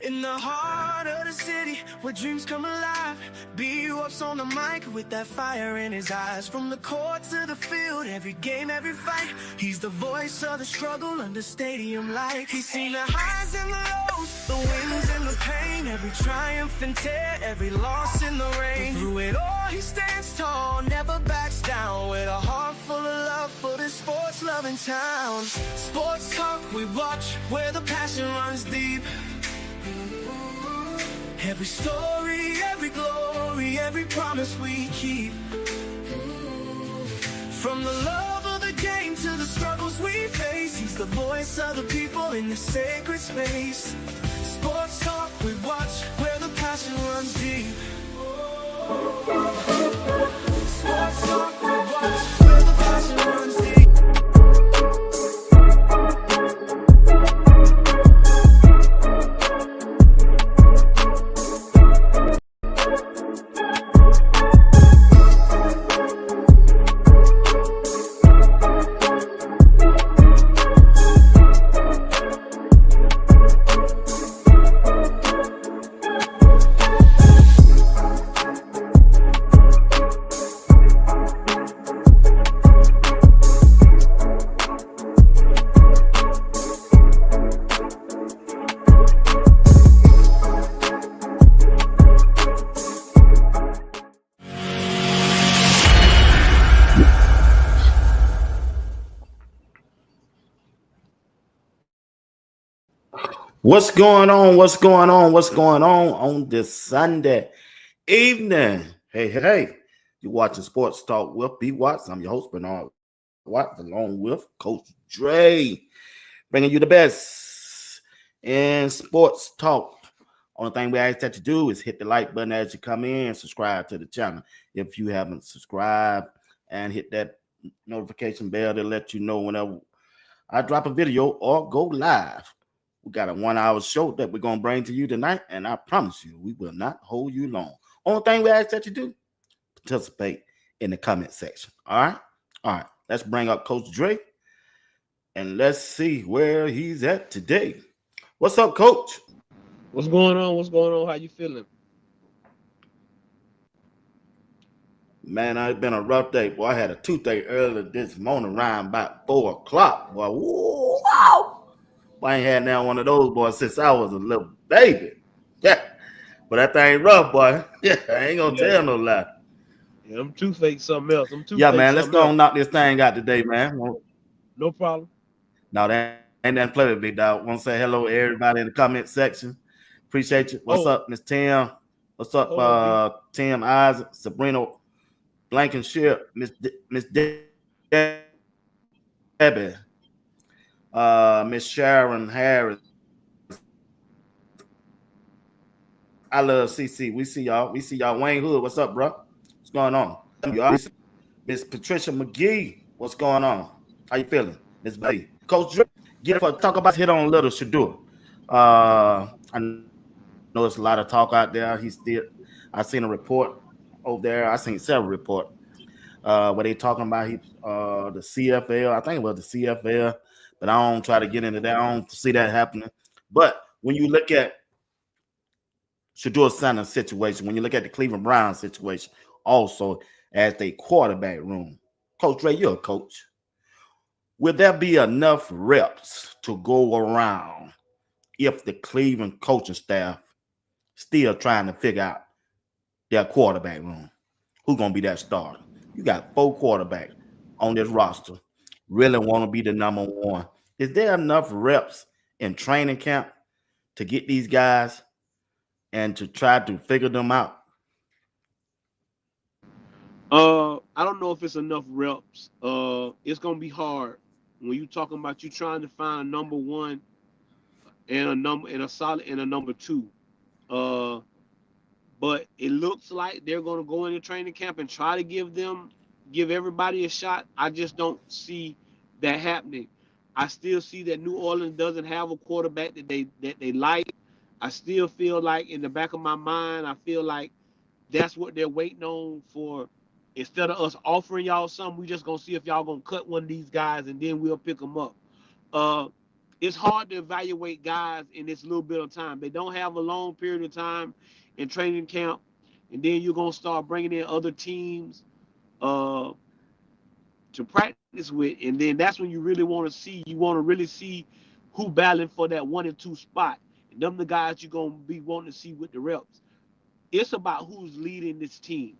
In the heart of the city, where dreams come alive, BWatts on the mic with that fire in his eyes. From the court to the field, every game, every fight, he's the voice of the struggle under stadium lights. He's seen the highs and the lows, the wins and the pain, every triumph and tear, every loss in the rain. Through it all, he stands tall, never backs down, with a heart full of love for this sports-loving town. Sports talk we watch, where the passion runs deep. Every story, every glory, every promise we keep. From the love of the game to the struggles we face, he's the voice of the people in the sacred space. Sports talk we watch, where the passion runs deep. Sports talk we watch, where the passion runs deep. What's going on? What's going on? What's going on this Sunday evening? Hey. You're watching Sports Talk with BWatts. I'm your host, Bernard Watts, along with Coach Dre, bringing you the best in sports talk. Only thing we ask that you do is hit the like button as you come in, subscribe to the channel if you haven't subscribed, and hit that notification bell to let you know whenever I drop a video or go live. We got a 1 hour show that we're going to bring to you tonight, and I promise you, we will not hold you long. Only thing we ask that you do, participate in the comment section. All right. Let's bring up Coach Dre, and let's see where he's at today. What's up, Coach? What's going on? How you feeling? Man, it's been a rough day. Boy, I had a toothache earlier this morning around about 4 o'clock. Boy, wow. I ain't had now one of those, boys, since I was a little baby. Yeah. But that thing rough, boy. Yeah, I ain't gonna tell no lie. Yeah, them toothache something else. Yeah, man, let's go and knock this thing out today, man. No problem. No, that ain't nothing play with me, dog. Want to say hello to everybody in the comment section. Appreciate you. What's up, Miss Tim? What's up, Tim Isaac, Sabrina Blankenship, Miss Debbie, Miss Sharon Harris. I love CC. We see y'all. Wayne Hood, what's up, bro? What's going on? Miss Patricia McGee, what's going on? How you feeling? Miss B. Coach Dre, talk about hit on a little Shedeur. I know it's a lot of talk out there. I seen a report over there. I seen several reports where they talking about the CFL. I think it was the CFL, but I don't try to get into that. I don't see that happening. But when you look at Shedeur Sanders situation, when you look at the Cleveland Browns situation, also as a quarterback room, Coach Dre, you're a coach. Will there be enough reps to go around if the Cleveland coaching staff still trying to figure out their quarterback room? Who's going to be that starter? You got 4 quarterbacks on this roster. Really want to be the number one. Is there enough reps in training camp to get these guys and to try to figure them out? I don't know if it's enough reps. It's gonna be hard when you talking about you trying to find a number one and a solid and a number 2. But it looks like they're gonna go into training camp and try to give everybody a shot. I just don't see that happening. I still see that New Orleans doesn't have a quarterback that they like. I still feel like in the back of my mind, I feel like that's what they're waiting on for. Instead of us offering y'all something, we just gonna see if y'all gonna cut one of these guys and then we'll pick them up. it's hard to evaluate guys in this little bit of time. They don't have a long period of time in training camp, and then you're gonna start bringing in other teams uh, to practice with, and then that's when you really want to see. You want to really see who battling for that 1 and 2 spot, and them the guys you're gonna be wanting to see with the reps. It's about who's leading this team.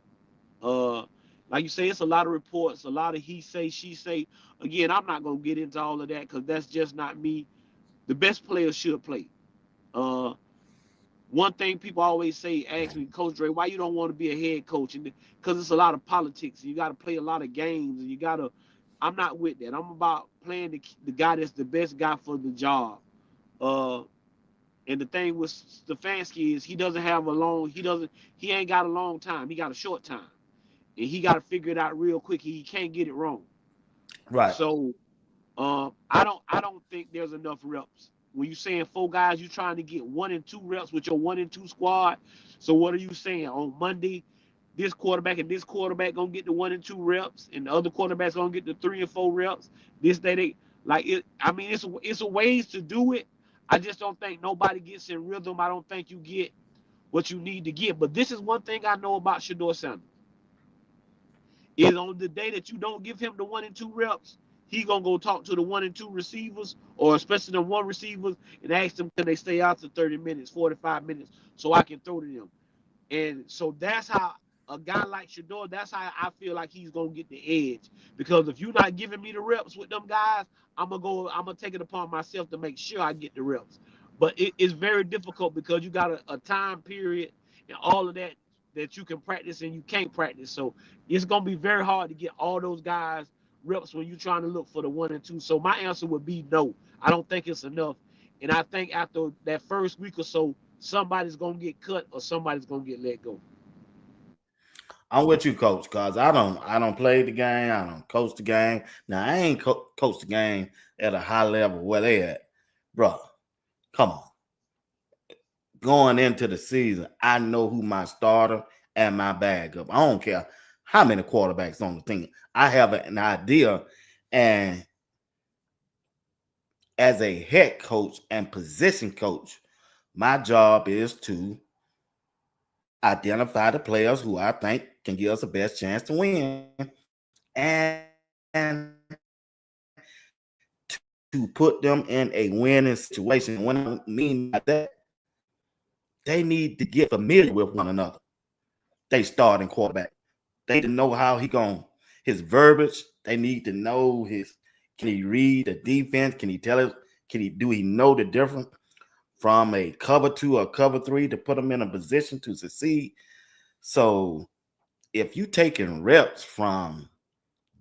Uh, like you say, it's a lot of reports, a lot of he say, she say. Again, I'm not gonna get into all of that because that's just not me. The best players should play. Uh, One thing people always say, ask me, Coach Dre, why you don't want to be a head coach? And because it's a lot of politics, and you got to play a lot of games, and you got to. I'm not with that. I'm about playing the guy that's the best guy for the job. Uh, and the thing with Stefanski is he doesn't have a long. He ain't got a long time. He got a short time, and he got to figure it out real quick. He can't get it wrong. Right. So I don't think there's enough reps. When you're saying 4 guys, you're trying to get 1 and 2 reps with your 1 and 2 squad. So what are you saying? On Monday, this quarterback and this quarterback gonna get the 1 and 2 reps, and the other quarterback's gonna get the 3 and 4 reps. This day they like it. I mean, it's a ways to do it. I just don't think nobody gets in rhythm. I don't think you get what you need to get. But this is one thing I know about Shedeur Sanders. Is on the day that you don't give him the 1 and 2 reps, he gonna go talk to the 1 and 2 receivers, or especially the 1 receivers, and ask them can they stay out to 30 minutes, 45 minutes, so I can throw to them. And so that's how a guy like Shadeur, that's how I feel like he's gonna get the edge. Because if you're not giving me the reps with them guys, I'm gonna take it upon myself to make sure I get the reps. But it's very difficult because you got a time period and all of that that you can practice and you can't practice. So it's gonna be very hard to get all those guys reps when you're trying to look for the 1 and 2. So my answer would be no. I don't think it's enough. And I think after that first week or so, somebody's gonna get cut or somebody's gonna get let go. I'm with you, coach, cause I don't play the game. I don't coach the game. Now I ain't coach the game at a high level where they at, bro. Come on, going into the season, I know who my starter and my backup. I don't care how many quarterbacks on the team. I have an idea, and as a head coach and position coach, my job is to identify the players who I think can give us the best chance to win, and to put them in a winning situation. What I mean by that, they need to get familiar with one another. They starting quarterback. They need to know how his verbiage. They need to know can he read the defense? Can he tell it? Do he know the difference from a cover 2 or cover 3 to put them in a position to succeed? So if you taking reps from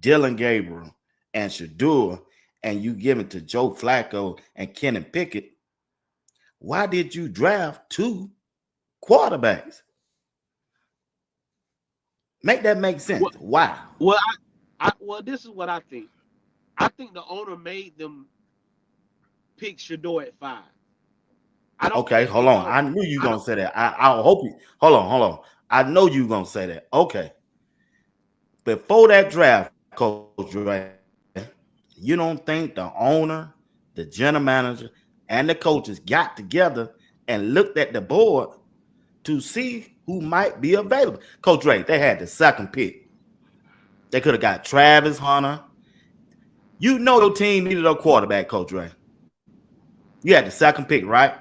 Dylan Gabriel and Shedeur and you give it to Joe Flacco and Kenny Pickett, why did you draft 2 quarterbacks? Make that make sense. Why? Well, well, this is what I think. I think the owner made them pick Shadeur at 5. I don't Okay, think hold they on. thought. I knew you I gonna don't. say that. I hope you hold on. I know you gonna say that. Okay. Before that draft, Coach Ray, you don't think the owner, the general manager, and the coaches got together and looked at the board to see who might be available? Coach Ray, they had the second pick. They could have got Travis Hunter. You know your team needed a quarterback, Coach Ray. You had the second pick, right?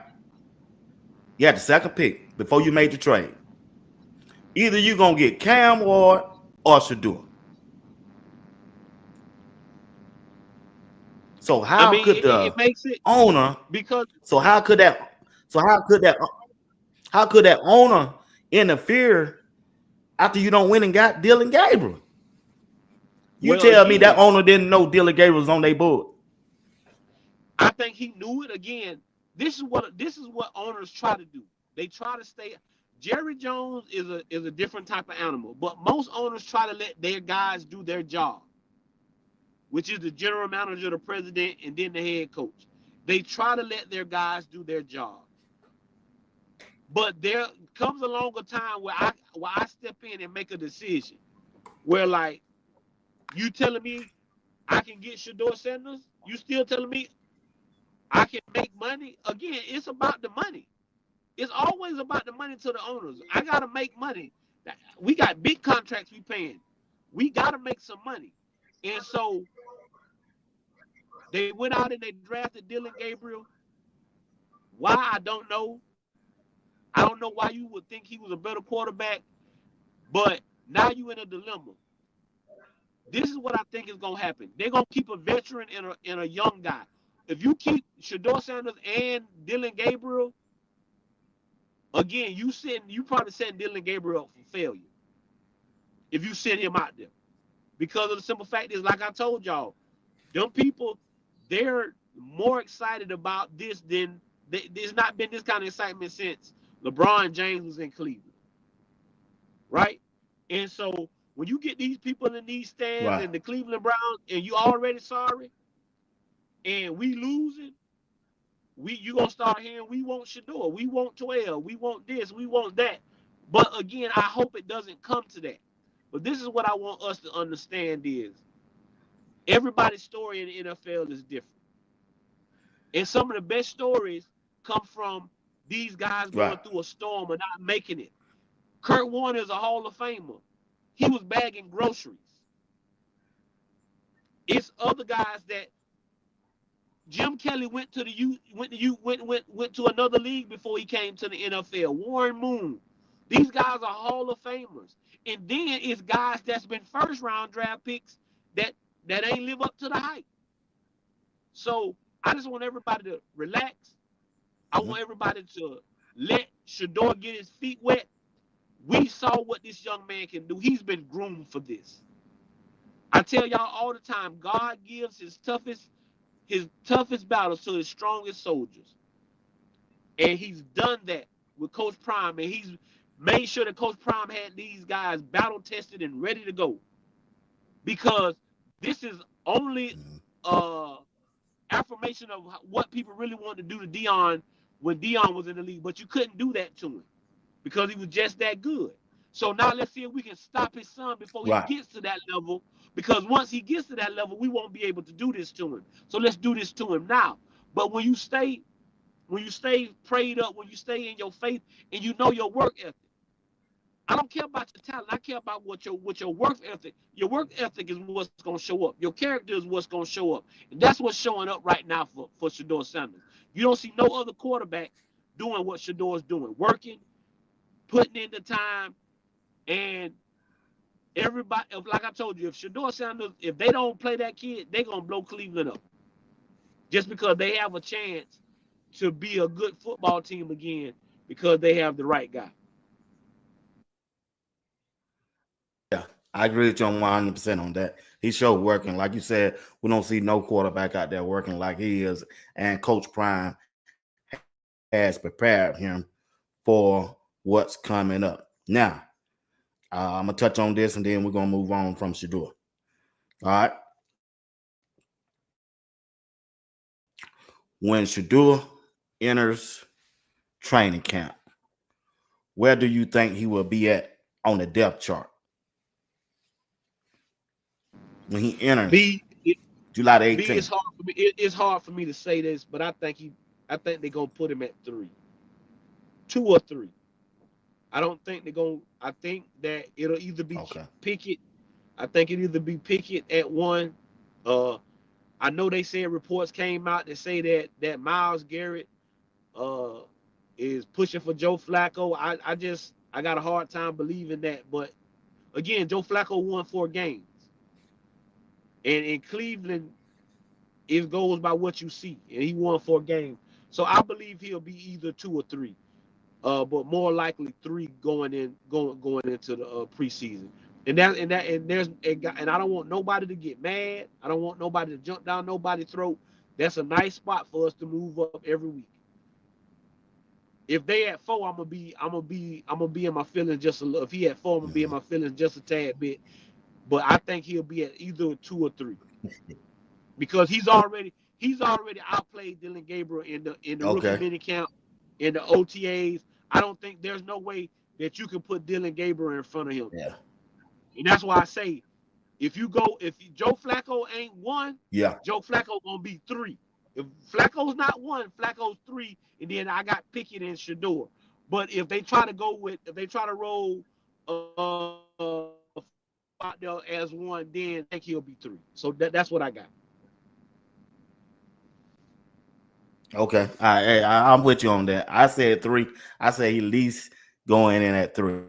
You had the second pick before you made the trade. Either you're going to get Cam Ward or Shedeur. So I how mean, could it the makes it owner, because so how could that, so how could that owner interfere after you don't win and got Dylan Gabriel? You well, tell me that again, owner didn't know Dylan Gabriel was on their board. I think he knew it. Again, this is what owners try to do. They try to stay. Jerry Jones is a different type of animal, but most owners try to let their guys do their job, which is the general manager, the president, and then the head coach. They try to let their guys do their job. But there comes along a time where I step in and make a decision. Where like you telling me I can get Shadeur Sanders, you still telling me I can make money. Again, it's about the money. It's always about the money to the owners. I gotta make money. We got big contracts we paying. We gotta make some money. And so they went out and they drafted Dylan Gabriel. Why I don't know. I don't know why you would think he was a better quarterback, but now you in a dilemma. This is what I think is gonna happen. They're gonna keep a veteran and a young guy. If you keep Shedeur Sanders and Dylan Gabriel, again, you probably setting Dylan Gabriel up for failure if you send him out there. Because of the simple fact is, like I told y'all, them people, they're more excited about this than there's not been this kind of excitement since LeBron James was in Cleveland, right? And so when you get these people in these stands Right. and the Cleveland Browns, and you already sorry, and we losing, you gonna start hearing we want Shedeur, we want 12, we want this, we want that. But again, I hope it doesn't come to that. But this is what I want us to understand is everybody's story in the NFL is different. And some of the best stories come from these guys going Right. through a storm and not making it. Kurt Warner is a Hall of Famer. He was bagging groceries. It's other guys that Jim Kelly went to another league before he came to the NFL. Warren Moon. These guys are Hall of Famers. And then it's guys that's been first round draft picks that ain't live up to the hype. So I just want everybody to relax. I want everybody to let Shedeur get his feet wet. We saw what this young man can do. He's been groomed for this. I tell y'all all the time, God gives his toughest battles to his strongest soldiers. And he's done that with Coach Prime. And he's made sure that Coach Prime had these guys battle tested and ready to go. Because this is only affirmation of what people really wanted to do to Deion when Deion was in the league. But you couldn't do that to him because he was just that good. So now let's see if we can stop his son before he gets to that level. Because once he gets to that level, we won't be able to do this to him. So let's do this to him now. But when you stay prayed up, when you stay in your faith and you know your work ethic, I don't care about your talent. I care about what your work ethic. Your work ethic is what's going to show up. Your character is what's going to show up, and that's what's showing up right now for Shedeur Sanders. You don't see no other quarterback doing what Shedeur's doing, working, putting in the time, and everybody. Like I told you, if Shedeur Sanders, if they don't play that kid, they're gonna blow Cleveland up, just because they have a chance to be a good football team again because they have the right guy. Yeah, I agree with you on 100% on that. He showed working. Like you said, we don't see no quarterback out there working like he is. And Coach Prime has prepared him for what's coming up. Now, I'm going to touch on this and then we're going to move on from Shedeur. All right. When Shedeur enters training camp, where do you think he will be at on the depth chart? When he enters July the 18th. It's hard for me to say this, but I think they're gonna put him at 3. 2 or 3. I don't think they're gonna. I think that it'll either be Pickett. I think it'll either be Pickett at 1. I know they said reports came out that say that Myles Garrett is pushing for Joe Flacco. I got a hard time believing that, but again, Joe Flacco won 4 games. And in Cleveland, it goes by what you see. And he won 4 games. So I believe he'll be either 2 or 3. But more likely 3 going into the preseason. And I don't want nobody to get mad. I don't want nobody to jump down nobody's throat. That's a nice spot for us to move up every week. If they at 4, I'm gonna be in my feelings just a little. If he at 4, I'm gonna be in my feelings just a tad bit. But I think he'll be at either 2 or 3. Because he's already outplayed Dylan Gabriel in the rookie mini camp, in the OTAs. I don't think there's no way that you can put Dylan Gabriel in front of him. Yeah. And that's why I say if Joe Flacco ain't 1, Joe Flacco gonna be 3. If Flacco's not 1, Flacco's 3, and then I got Pickett and Shedeur. But if they try to roll out there as 1, then I think he'll be 3. So that's what I got. Okay. All right. Hey, I'm with you on that. I said 3. I said he least going in at 3.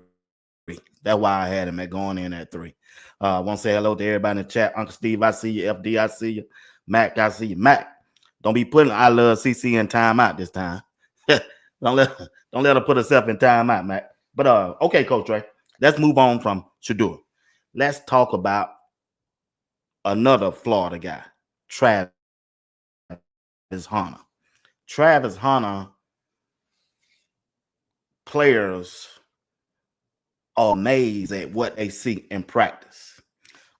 That's why I had him at going in at 3. Want to say hello to everybody in the chat. Uncle Steve, I see you. FD, I see you. Mac, I see you. Mac, don't be putting I love CC in timeout this time. don't let her put herself in timeout, Mac. But okay, Coach Ray. Let's move on from Shedeur. Let's talk about another Florida guy, Travis Hunter. Travis Hunter players are amazed at what they see in practice.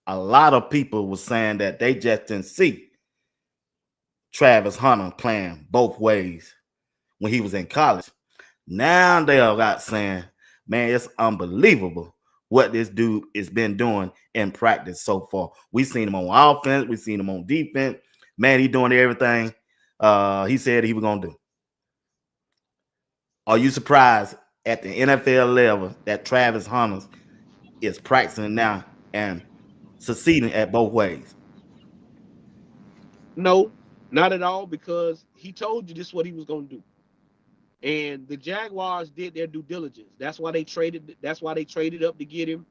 A lot of people were saying that they just didn't see Travis Hunter playing both ways when he was in college. Now they all got saying, man, it's unbelievable what this dude has been doing in practice so far. We seen him on offense, we seen him on defense. Man, he doing everything he said he was gonna do. Are you surprised at the NFL level that Travis Hunter is practicing now and succeeding at both ways? No, not at all, because he told you this is what he was going to do. And the Jaguars did their due diligence. That's why they traded. That's why they traded up to get him.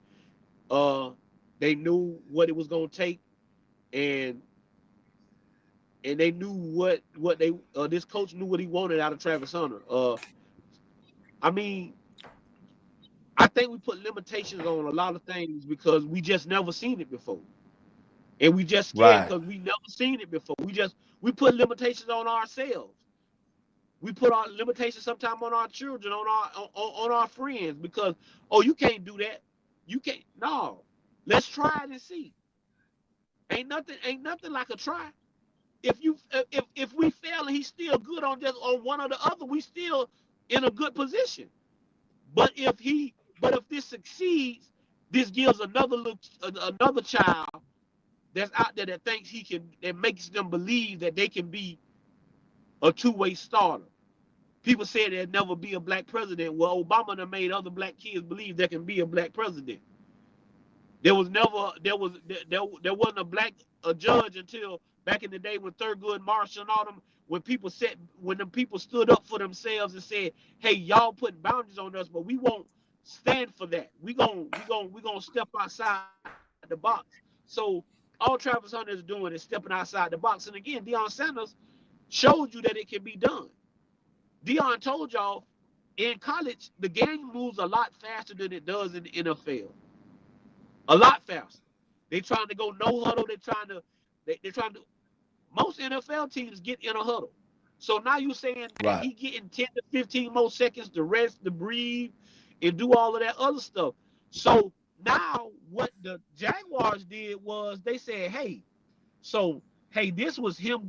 They knew what it was going to take, and they knew what they. This coach knew what he wanted out of Travis Hunter. I mean, I think we put limitations on a lot of things because we just never seen it before, and we just scared Right. because we never seen it before. We put limitations on ourselves. We put our limitations sometimes on our children, on our friends, because you can't do that. You can't. No, let's try it and see. Ain't nothing like a try. If we fail and he's still good on one or the other, we still in a good position. But if this succeeds, this gives another child that's out there that thinks that makes them believe that they can be a two-way starter. People said there'd never be a black president. Well, Obama done made other black kids believe there can be a black president. There wasn't a judge until back in the day when Thurgood Marshall and all them, when the people stood up for themselves and said, "Hey, y'all putting boundaries on us, but we won't stand for that. We gonna step outside the box." So all Travis Hunter is doing is stepping outside the box. And again, Deion Sanders showed you that it can be done. Deion told y'all in college the game moves a lot faster than it does in the NFL. A lot faster. They trying to go no huddle. They're trying to. Most NFL teams get in a huddle. So now you're saying that Right. he getting 10 to 15 more seconds to rest, to breathe, and do all of that other stuff. So now what the Jaguars did was they said, hey, this was him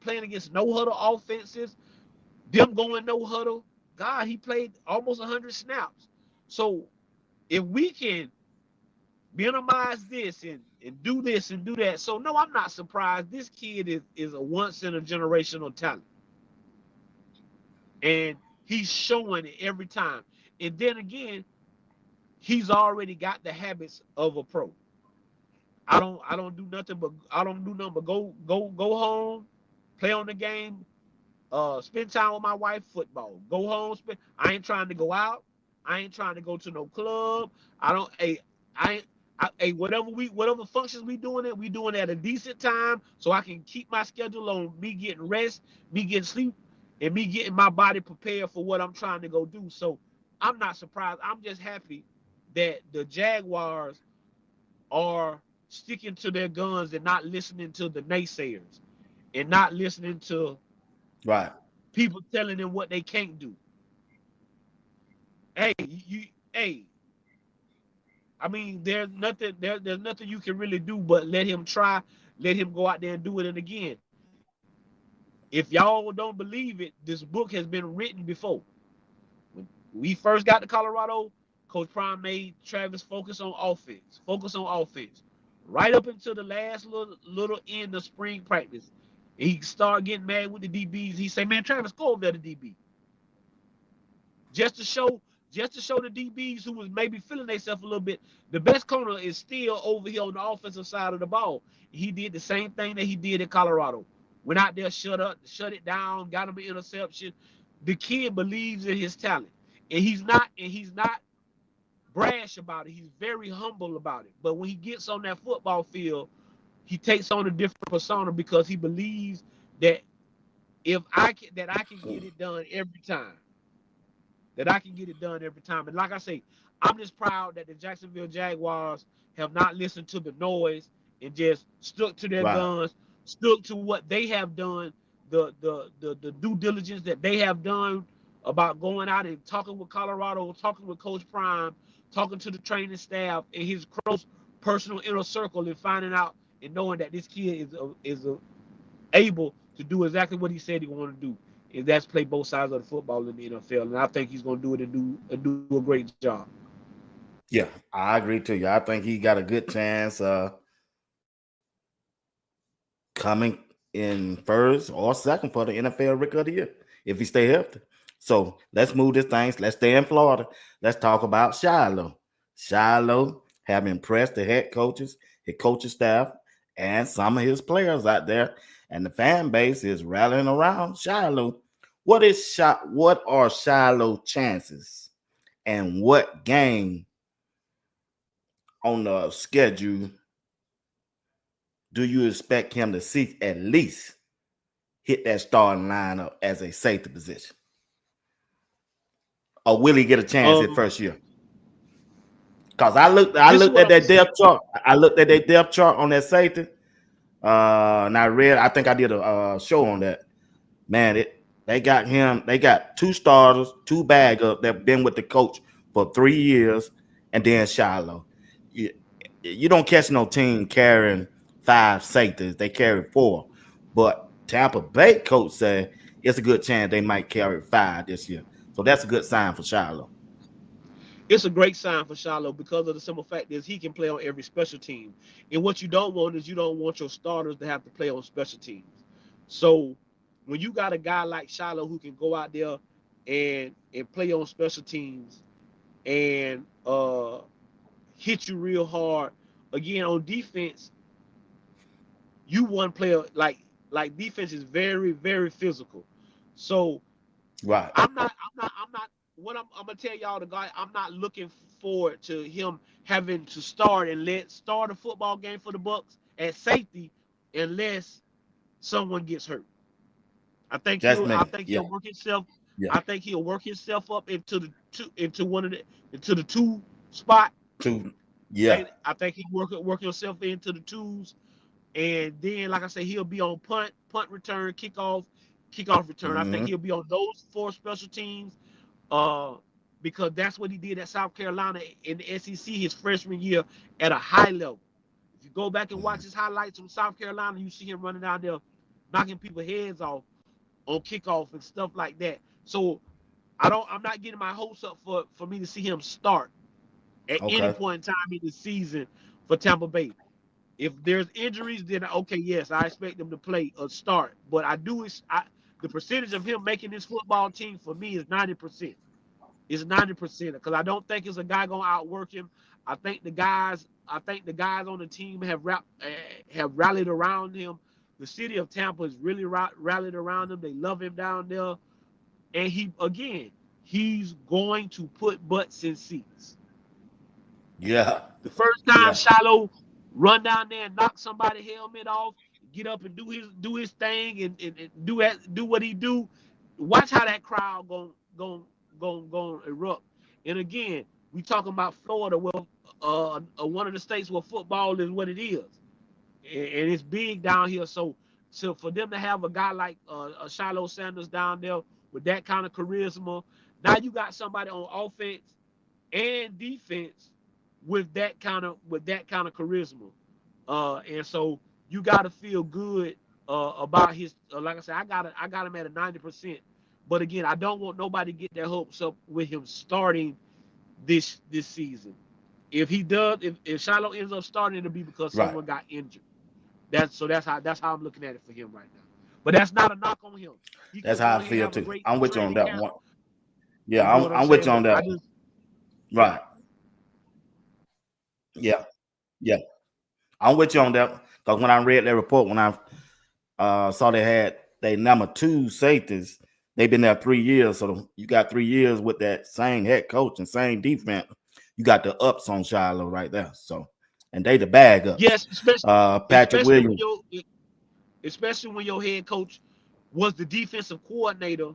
playing against no huddle offenses, them going no huddle. God, he played almost 100 snaps. So if we can minimize this and do this and do that. So no, I'm not surprised. This kid is a once in a generational talent. And he's showing it every time. And then again, he's already got the habits of a pro. I don't do nothing but go home, play on the game, spend time with my wife, football. Go home, I ain't trying to go out. I ain't trying to go to no club. I don't. Hey, I ain't. Whatever functions we doing at a decent time, so I can keep my schedule on me getting rest, me getting sleep, and me getting my body prepared for what I'm trying to go do. So I'm not surprised. I'm just happy that the Jaguars are sticking to their guns and not listening to the naysayers and not listening to Right. people telling them what they can't do. Hey, I mean, there's nothing you can really do but let him try, let him go out there and do it. And again, if y'all don't believe it, this book has been written before. When we first got to Colorado, Coach Prime made Travis focus on offense, right up until the last little end of spring practice. and he start getting mad with the DBs. He say, "Man, Travis, go over there to DB." Just to show the DBs who was maybe feeling themselves a little bit, the best corner is still over here on the offensive side of the ball. He did the same thing that he did in Colorado. Went out there, shut it down, got him an interception. The kid believes in his talent, and he's not brash about it. He's very humble about it. But when he gets on that football field, he takes on a different persona because he believes that I can get it done every time. That I can get it done every time. And like I say, I'm just proud that the Jacksonville Jaguars have not listened to the noise and just stuck to their Right. guns, stuck to what they have done, the due diligence that they have done about going out and talking with Colorado, talking with Coach Prime, talking to the training staff and his close personal inner circle, and finding out and knowing that this kid is able to do exactly what he said he wanted to do, and that's play both sides of the football in the NFL. And I think he's going to do it and do a great job. Yeah, I agree too. I think he got a good chance coming in first or second for the NFL Rookie of the Year if he stay healthy. So let's move this thing. Let's stay in Florida. Let's talk about Shiloh. Shiloh have impressed the head coaches, his coaching staff, and some of his players out there, and the fan base is rallying around Shiloh. What are Shiloh's chances, and what game on the schedule do you expect him to see at least hit that starting lineup as a safety position? Or will he get a chance at first year? Because I looked at that depth chart. I looked at that depth chart on that safety. And I think I did a show on that. Man, they got him. They got 2 starters, 2 backups that been with the coach for 3 years, and then Shiloh. You don't catch no team carrying 5 safeties. They carry 4. But Tampa Bay coach said it's a good chance they might carry 5 this year. So that's a good sign for Shiloh. It's a great sign for Shiloh because of the simple fact is he can play on every special team. And what you don't want is you don't want your starters to have to play on special teams. So when you got a guy like Shiloh who can go out there and play on special teams and hit you real hard, again on defense, you one player like defense is very, very physical. So right. I'm not what I'm gonna tell y'all, the guy, I'm not looking forward to him having to start a football game for the Bucks at safety unless someone gets hurt. He'll work himself. Yeah. I think he'll work himself up into the 2 spot. 2. Yeah. I think he'll work himself into the 2s. And then, like I said, he'll be on punt return, kickoff return. I think he'll be on those 4 special teams, because that's what he did at South Carolina in the SEC his freshman year at a high level. If you go back and watch his highlights from South Carolina, you see him running down there, knocking people's heads off on kickoff and stuff like that. So I'm not getting my hopes up for me to see him start at any point in time in the season for Tampa Bay. If there's injuries, then okay, yes, I expect them to play or start. But the percentage of him making this football team for me is 90%. It's 90% because I don't think it's a guy gonna outwork him. I think the guys on the team have rallied around him. The city of Tampa is really rallied around him. They love him down there, and he's going to put butts in seats. Yeah. The first time Shiloh run down there and knock somebody's helmet off, get up and do his thing and do what he do. Watch how that crowd going erupt. And again, we talking about Florida, well, one of the states where football is what it is, and it's big down here. So for them to have a guy like Shiloh Sanders down there with that kind of charisma, now you got somebody on offense and defense with that kind of charisma, and so you got to feel good about his. Like I said, I got him at a 90%. But again, I don't want nobody to get their hopes up with him starting this season. If he does, if Shiloh ends up starting, it'll be because someone got injured. That's how I'm looking at it for him right now. But that's not a knock on him. He That's could how go I ahead and feel have a too. great I'm with you on training that camp. one. You Yeah, know what I'm I'm with saying? you on But that I one. just, yeah. Right. Yeah. Yeah. I'm with you on that. Because when I read that report, when I saw they had they number 2 safeties, they've been there 3 years. So you got 3 years with that same head coach and same defense. You got the ups on Shiloh right there. So, and they the bag ups. Yes, especially Patrick Williams. especially when your head coach was the defensive coordinator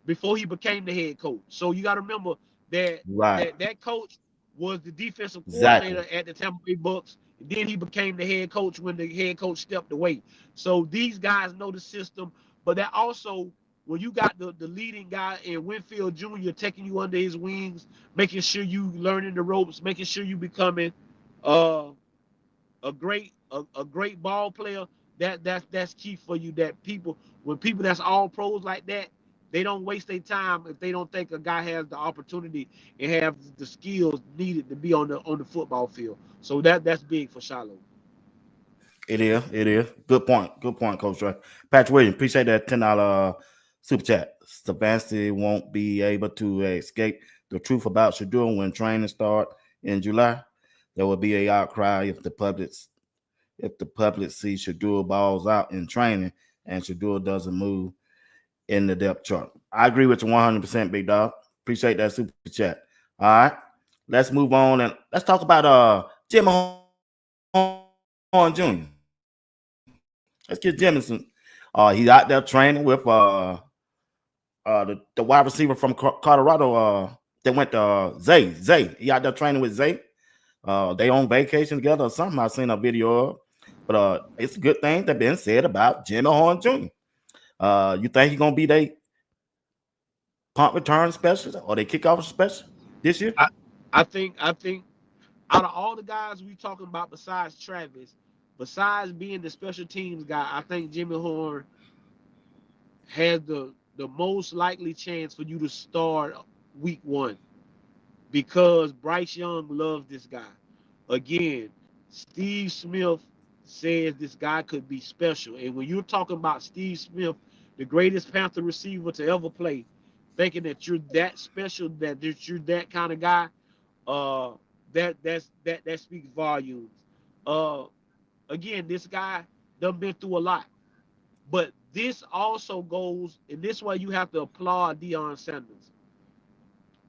before he became the head coach. So you got to remember that Right. that coach was the defensive Exactly. coordinator at the Tampa Bay Bucks. And then he became the head coach when the head coach stepped away. So these guys know the system, but that also when you got the leading guy in Winfield Jr. taking you under his wings, making sure you learning the ropes, making sure you becoming uh, a great ball player, that's key for you. That people when people that's all pros like that, they don't waste their time if they don't think a guy has the opportunity and have the skills needed to be on the football field. So that's big for Shiloh. It is. It is. Good point. Good point, Coach Dre. Patrick Williams, appreciate that $10 super chat. Stefanski won't be able to escape the truth about Shedeur when training start in July. There will be a outcry if the public sees Shedeur balls out in training and Shedeur doesn't move in the depth chart. I agree with you 100%, big dog. Appreciate that super chat. All right. Let's move on and let's talk about Jimmy Horn Jr. Let's get Jemison. He's out there training with the wide receiver from Colorado. That went to Zay. Zay. He out there training with Zay. They on vacation together or something. I seen a video of. But it's a good thing that been said about Jimmy Horn Jr. You think he's gonna be their punt return specialist or they kickoff specialist this year? I think out of all the guys we talking about besides Travis, besides being the special teams guy, I think Jimmy Horn has the most likely chance for you to start week 1 because Bryce Young loves this guy. Again, Steve Smith says this guy could be special. And when you're talking about Steve Smith, the greatest Panther receiver to ever play, thinking that you're that special, that you're that kind of guy, uh, that speaks volumes. Uh, Again, this guy done been through a lot. But this also goes, and this way you have to applaud Deion Sanders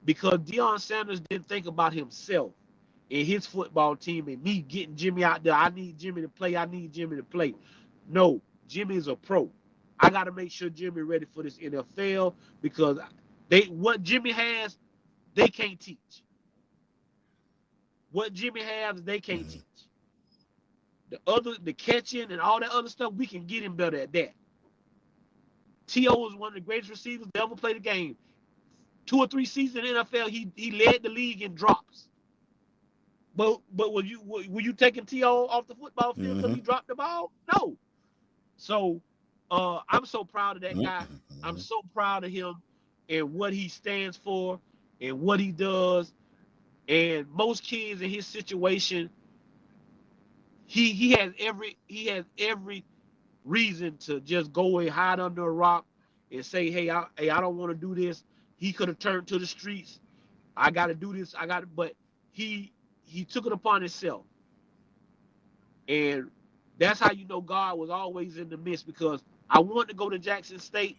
because Deion Sanders didn't think about himself and his football team and me getting Jimmy out there. I need Jimmy to play. I need Jimmy to play. No, Jimmy is a pro. I got to make sure Jimmy ready for this NFL because what Jimmy has, they can't teach. What Jimmy has, they can't Mm-hmm. teach. The catching and all that other stuff, we can get him better at that. T.O. is one of the greatest receivers to ever play the game. 2 or 3 seasons in the NFL, he led the league in drops. But were you taking T.O. off the football field because he Mm-hmm. dropped the ball? No. So I'm so proud of that guy. I'm Mm-hmm. so proud of him and what he stands for and what he does. And most kids in his situation, he has every reason to just go and hide under a rock and say, hey, I don't want to do this. He could have turned to the streets. I got to do this. But he he took it upon himself, and that's how you know God was always in the midst. Because I wanted to go to Jackson State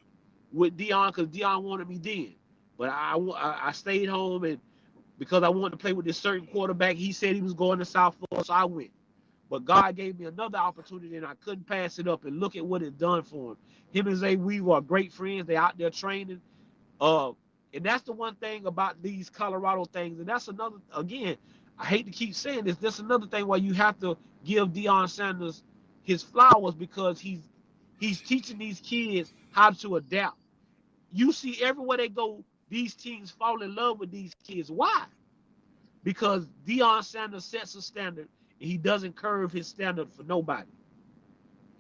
with Dion because Dion wanted me then, but I stayed home and because I wanted to play with this certain quarterback. He said he was going to South Florida, so I went. But God gave me another opportunity, and I couldn't pass it up. And look at what it's done for him. Him and Zay Weaver are great friends. They out there training. Uh, and that's the one thing about these Colorado things. And that's another, again, I hate to keep saying this. That's another thing why you have to give Deion Sanders his flowers because he's teaching these kids how to adapt. You see everywhere they go, these teams fall in love with these kids. Why? Because Deion Sanders sets a standard and he doesn't curve his standard for nobody.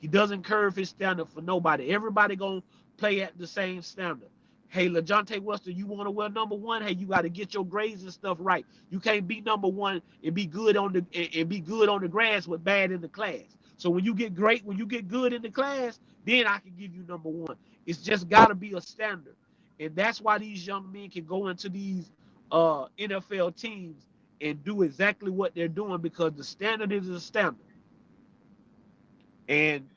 He doesn't curve his standard for nobody. Everybody gonna play at the same standard. Hey, Leonte West, you want to wear number 1? Hey, you got to get your grades and stuff right. You can't be number 1 and be good on the grass but bad in the class. So when you get great, when you get good in the class, then I can give you number one. It's just got to be a standard. And that's why these young men can go into these NFL teams and do exactly what they're doing because the standard is a standard. And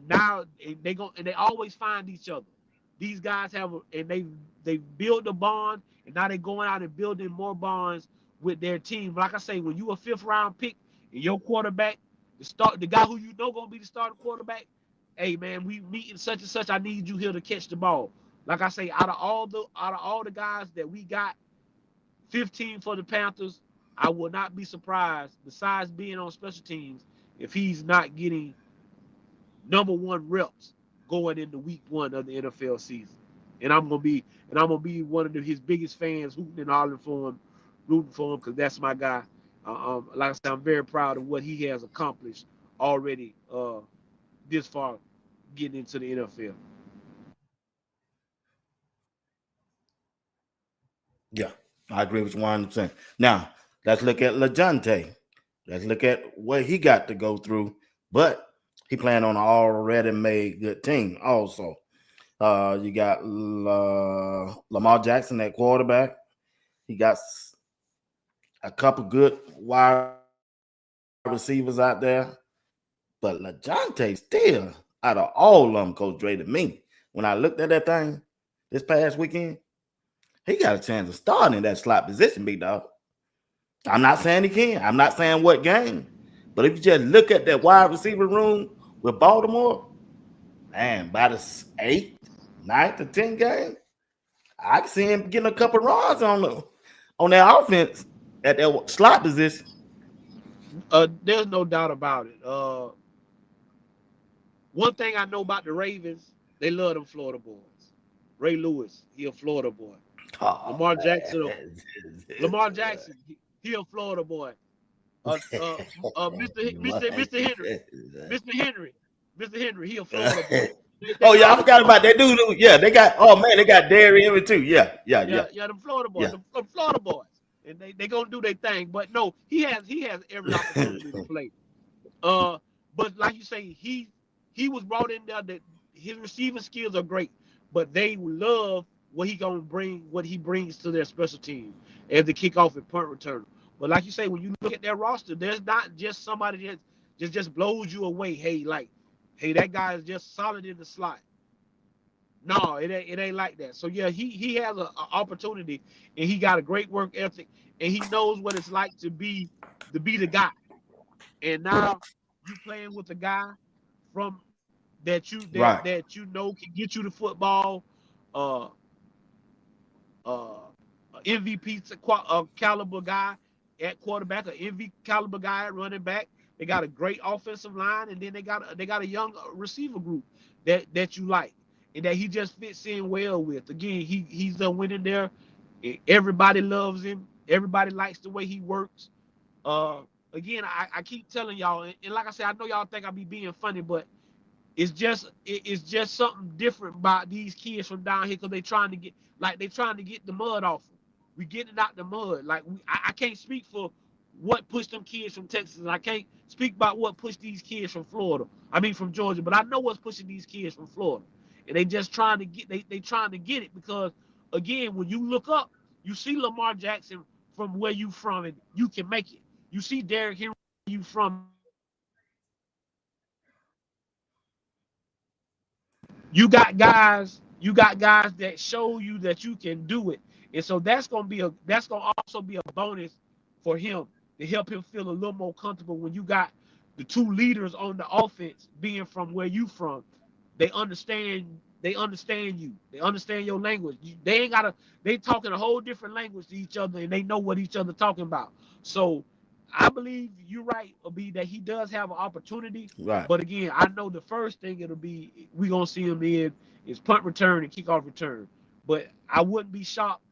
now and they always find each other. These guys and they build a bond, and now they're going out and building more bonds with their team. Like I say, when you a fifth round pick and your quarterback, the guy who you know gonna be the starting quarterback, hey man, we meeting such and such. I need you here to catch the ball. Like I say, out of all the guys that we got, 15 for the Panthers, I will not be surprised. Besides being on special teams, if he's not getting number one reps going into week one of the NFL season. And I'm gonna be one of his biggest fans, hooting and hollering for him, rooting for him, because that's my guy. Like I said, I'm very proud of what he has accomplished already this far, getting into the NFL. Yeah, I agree with you 100%. Now, let's look at Leonte. Let's look at what he got to go through, but he playing on an already made good team also. You got Lamar Jackson at quarterback. He got a couple good wide receivers out there, but LeJohntay still out of all of them, Coach Dre, to me. When I looked at that thing this past weekend, he got a chance of starting in that slot position, big dog. I'm not saying he can. I'm not saying what game. But if you just look at that wide receiver room with Baltimore, man, by the 8th, 9th, or 10th game, I can see him getting a couple runs on that offense at that slot position. There's no doubt about it. One thing I know about the Ravens, they love them Florida boys. Ray Lewis, he a Florida boy. Oh, Lamar Jackson, man. Lamar Jackson, he a Florida boy. Mr. Henry, Mr. Henry, Mr. Henry, he a Florida boy. Oh yeah, I forgot about that dude. Yeah, they got. Oh man, they got Derry Henry too. Yeah, yeah, yeah, yeah, them Florida boys, yeah. them Florida boys, and they gonna do their thing. But no, he has every opportunity to play. Uh, but like you say, he was brought in there that his receiving skills are great, but they love what he brings to their special team as the kickoff and punt returner. But like you say, when you look at their roster, there's not just somebody that just blows you away. Hey, that guy is just solid in the slot. No, it ain't like that. So yeah, he has an opportunity, and he got a great work ethic, and he knows what it's like to be the guy. And now you playing with a guy from that you that Right. that you know can get you the football, uh, uh, MVP caliber guy at quarterback, an MVP caliber guy at running back. They got a great offensive line, and then they got a young receiver group that you like, and that he just fits in well with. Again, he's the winning there. Everybody loves him. Everybody likes the way he works. Uh, Again, I keep telling y'all, and like I said, I know y'all think I be being funny, but it's just something different about these kids from down here because they trying to get the mud off them. We getting out the mud. Like I can't speak for what pushed them kids from Texas. And I can't speak about what pushed these kids from Florida. I mean from Georgia, but I know what's pushing these kids from Florida. And they just trying to get they trying to get it because again, when you look up, you see Lamar Jackson from where you from and you can make it. You see Derrick Henry where you from and you can make it. You got guys that show you that you can do it, and so that's gonna also be a bonus for him to help him feel a little more comfortable when you got the two leaders on the offense being from where you from. They understand you. They understand your language. They ain't gotta. They talking a whole different language to each other, and they know what each other talking about. So I believe you're right, be that he does have an opportunity. Right. But again, I know the first thing it'll be we gonna see him in is punt return and kickoff return. But I wouldn't be shocked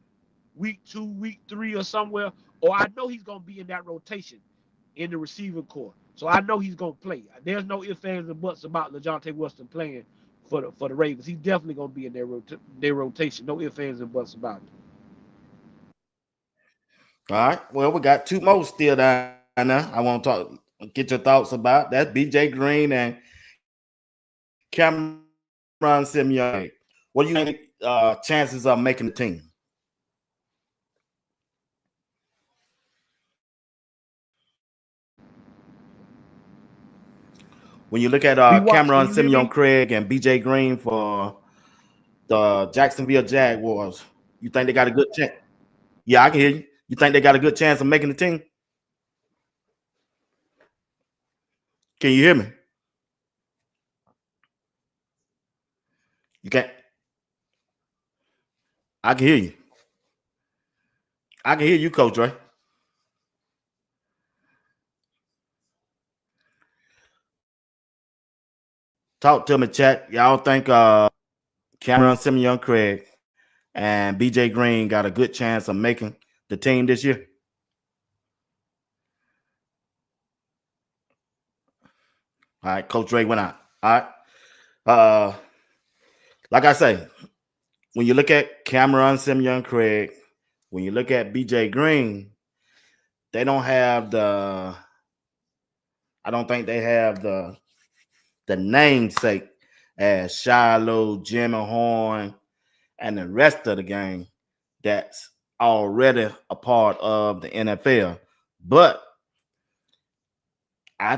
week 2, week 3, or somewhere. Or I know he's gonna be in that rotation in the receiving core. So I know he's gonna play. There's no ifs, ands, and buts about Leonte West playing for the Ravens. He's definitely gonna be in their rotation. No ifs, ands, and buts about it. All right. Well, we got two more still down there. I want to talk. Get your thoughts about that. BJ Green and Cameron Simeon. What do you think chances of making the team? When you look at BWatts, can Cameron you hear Simeon me? Craig and BJ Green for the Jacksonville Jaguars, you think they got a good chance? Yeah, I can hear you. You think they got a good chance of making the team? Can you hear me? You can't. I can hear you. I can hear you, Coach Dre. Talk to me, chat. Y'all think Cameron Simeon Craig and BJ Green got a good chance of making the team this year? All right, Coach Dre went out. All right. Like I say, when you look at Cameron Simeon Craig, when you look at BJ Green, they don't have the. I don't think they have the namesake as Shiloh, Jimmy Horn, and the rest of the gang that's already a part of the NFL. But I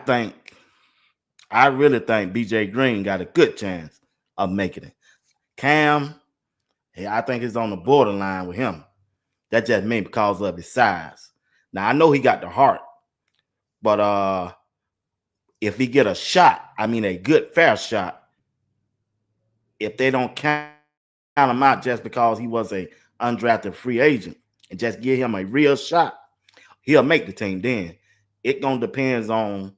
really think BJ Green got a good chance of making it. Cam, I think it's on the borderline with him. That just means because of his size. Now I know he got the heart, but if he get a shot, I mean a good fair shot, if they don't count him out just because he was a undrafted free agent and just give him a real shot, he'll make the team. Then it gonna depends on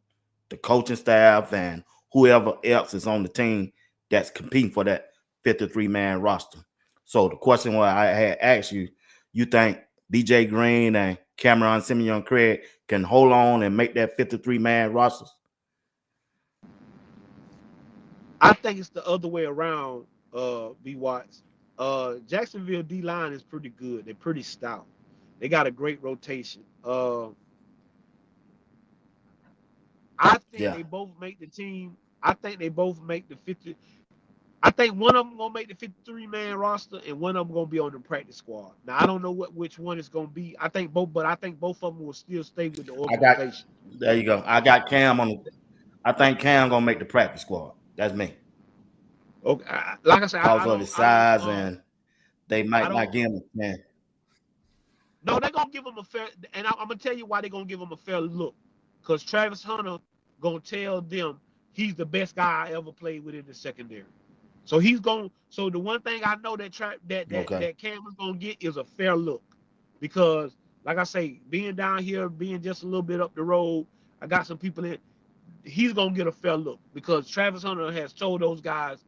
the coaching staff and whoever else is on the team that's competing for that 53-man roster. So the question what I had asked you, you think BJ Green and Cameron Simeon Craig can hold on and make that 53-man roster? I think it's the other way around, BWatts. Jacksonville D line is pretty good. They're pretty stout. They got a great rotation. I think Yeah. they both make the team. I think they both make the 50. I think one of them gonna make the 53-man roster, and one of them gonna be on the practice squad. Now I don't know which one it's gonna be. I think both, but I think both of them will still stay with the I got organization. there you go. I got Cam on the I think Cam gonna make the practice squad. That's me. Okay, like I said, Because of his size and they I might don't. not give him a chance. No, they're gonna give him a fair, and I'm gonna tell you why they're gonna give him a fair look, because Travis Hunter gonna tell them he's the best guy I ever played with in the secondary. So he's going. So the one thing I know that Okay. that Cam is gonna get is a fair look, because like I say, being down here, being just a little bit up the road, I got some people in. He's gonna get a fair look because Travis Hunter has told those guys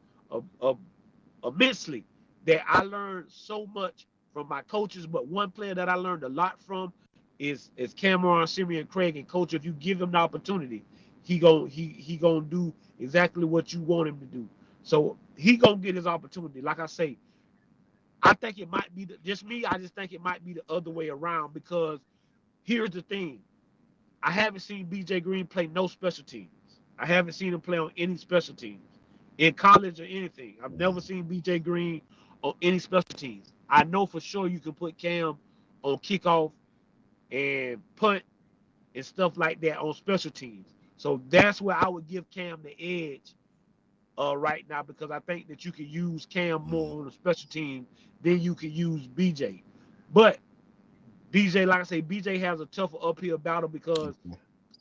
immensely that I learned so much from my coaches. But one player that I learned a lot from is Cameron Simeon Craig. And coach, if you give him the opportunity, he gonna do exactly what you want him to do. So he gonna get his opportunity. Like I say, I think it might be just me. I just think it might be the other way around because here's the thing: I haven't seen BJ Green play no special teams. I haven't seen him play on any special teams in college or anything. I've never seen BJ Green on any special teams. I know for sure you can put Cam on kickoff and punt and stuff like that on special teams. So that's where I would give Cam the edge right now because I think that you can use Cam more on the special team than you can use BJ. But BJ, like I say, BJ has a tougher uphill battle because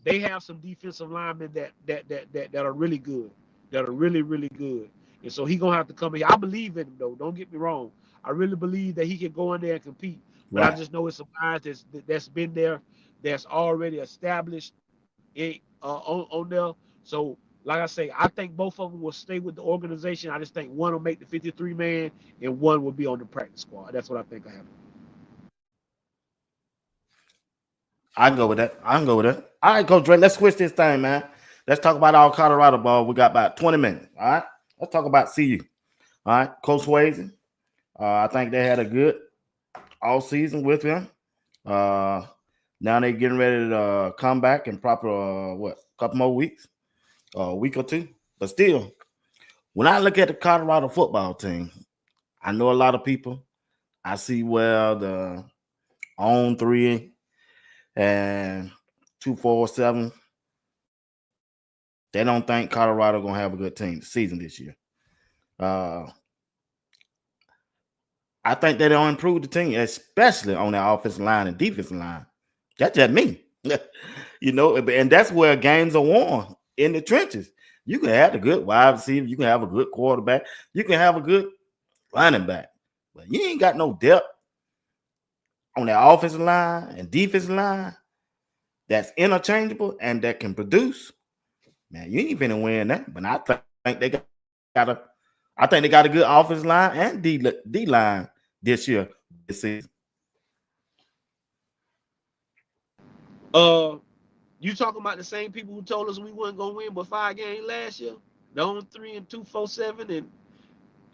they have some defensive linemen that are really good, that are really good. And so he gonna have to come in. I believe in him though. Don't get me wrong. I really believe that he can go in there and compete. But I Right. just know it's some guys that's been there, that's already established it on there. So like I say, I think both of them will stay with the organization. I just think one will make the 53 man and one will be on the practice squad. That's what I think will happen. I can go with that. I can go with that. All right, Coach Dre, let's switch this thing, man. Let's talk about our Colorado ball. We got about 20 minutes. All right. Let's talk about CU. All right. Coach Swayze. I think they had a good all season with him. Now they're getting ready to come back in proper couple more weeks, a week or two. But still, when I look at the Colorado football team, I know a lot of people. I see where the on 3 and 247. They don't think Colorado gonna have a good team season this year. Uh, I think they don't improve the team, especially on the offensive line and defensive line. That's just me. And that's where games are won in the trenches. You can have a good wide receiver, you can have a good quarterback, you can have a good running back, but you ain't got no depth on the offensive line and defensive line that's interchangeable and that can produce. Man, you ain't finna win that. But I think they got a good offensive line and D line this season. You talking about the same people who told us we wasn't gonna win but 5 games last year? The on 3 and 247, and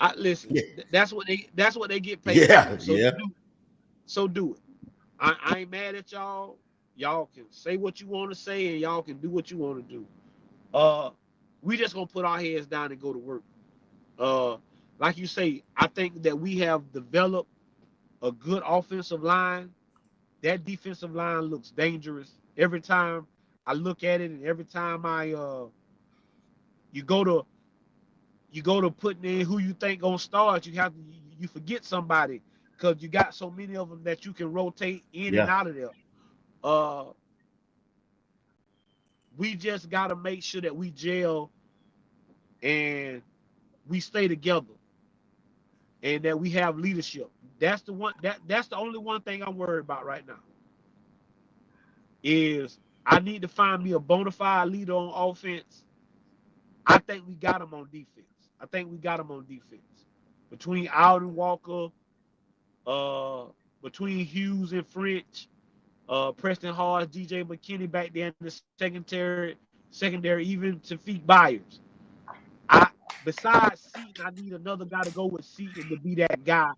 I listen. Yeah. That's what they get paid Yeah, for. yeah. So do it. I ain't mad at y'all. Y'all can say what you want to say, and y'all can do what you want to do. We just gonna put our heads down and go to work. Like you say, I think that we have developed a good offensive line. That defensive line looks dangerous every time I look at it, and every time you go to putting in who you think gonna start, you forget somebody because you got so many of them that you can rotate in and Yeah. out of there. Uh, we just gotta make sure that we gel and we stay together and that we have leadership. That's the only one thing I'm worried about right now. Is I need to find me a bona fide leader on offense. I think we got him on defense. Between Alden Walker, uh, between Hughes and French, Preston Hall, DJ McKinney back there in the secondary, even Tafik Byers. I Besides Seaton, I need another guy to go with Seaton to be that guy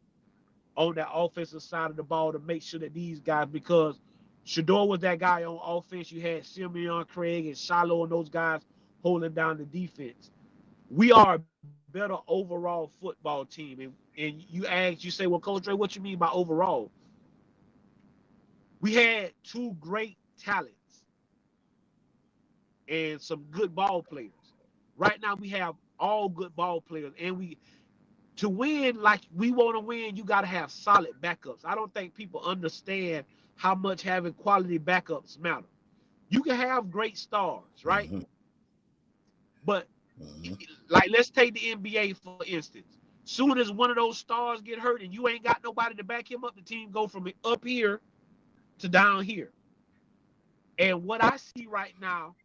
on that offensive side of the ball to make sure that these guys, because Shedeur was that guy on offense. You had Simeon, Craig, and Shiloh and those guys holding down the defense. We are a better overall football team. And you say, well, Coach Dre, what you mean by overall? We had 2 great talents and some good ball players. Right now, we have all good ball players, and to win like we want to win, you got to have solid backups. I don't think people understand how much having quality backups matter. You can have great stars, right? Mm-hmm. But Mm-hmm. like, let's take the NBA for instance. Soon as one of those stars get hurt and you ain't got nobody to back him up, the team go from up here to down here. And what I see right now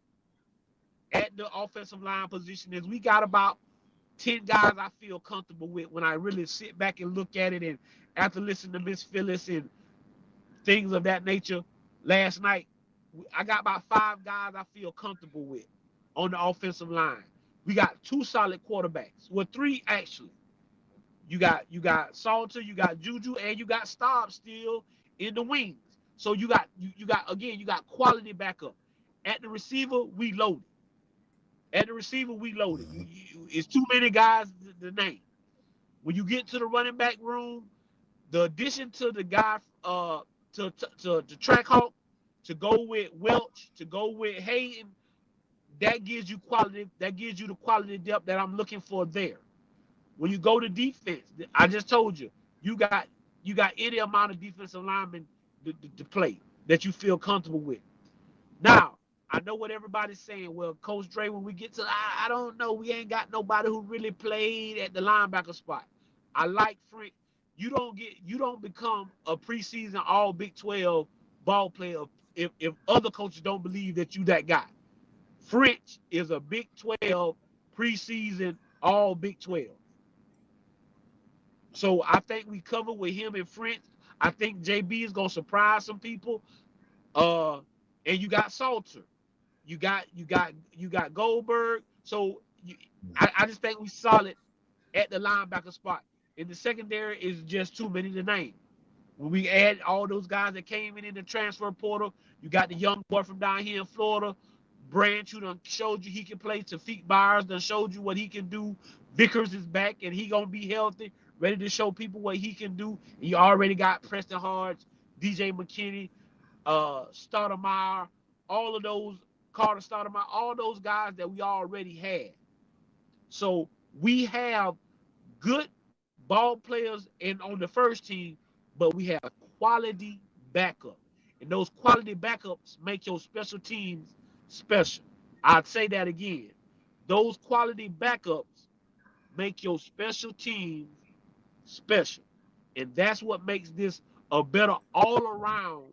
at the offensive line position is we got about 10 guys I feel comfortable with when I really sit back and look at it. And after listening to Miss Phyllis and things of that nature last night, I got about 5 guys I feel comfortable with on the offensive line. We got 2 solid quarterbacks. Well, 3 actually. You got Salter, you got Juju, and you got Staub still in the wings. So you got quality backup. At the receiver, we loaded. It's too many guys to name. When you get to the running back room, the addition to the guy to Track Hawk, to go with Welch, to go with Hayden, that gives you quality. That gives you the quality depth that I'm looking for there. When you go to defense, I just told you, you got any amount of defensive linemen to play that you feel comfortable with. Now, I know what everybody's saying. Well, Coach Dre, when we get to, I don't know, we ain't got nobody who really played at the linebacker spot. I like Frank. You don't become a preseason All Big 12 ball player if other coaches don't believe that you that guy. French is a Big 12 preseason All Big 12. So I think we cover with him and French. I think JB is gonna surprise some people. Uh, and you got Salter. You got Goldberg. So I just think we solid at the linebacker spot. In the secondary is just too many to name. When we add all those guys that came in the transfer portal, You got the young boy from down here in Florida, Branch, who done showed you he can play. Tafik Byers done showed you what he can do. Vickers is back and he gonna be healthy, ready to show people what he can do. And you already got Preston Hards, DJ McKinney, Stoudemire, all of those, Carter Stoudemire, all those guys that we already had. So we have good ball players in on the first team, but we have quality backup. And those quality backups make your special teams special. I'd say that again. Those quality backups make your special teams special. And that's what makes this a better all-around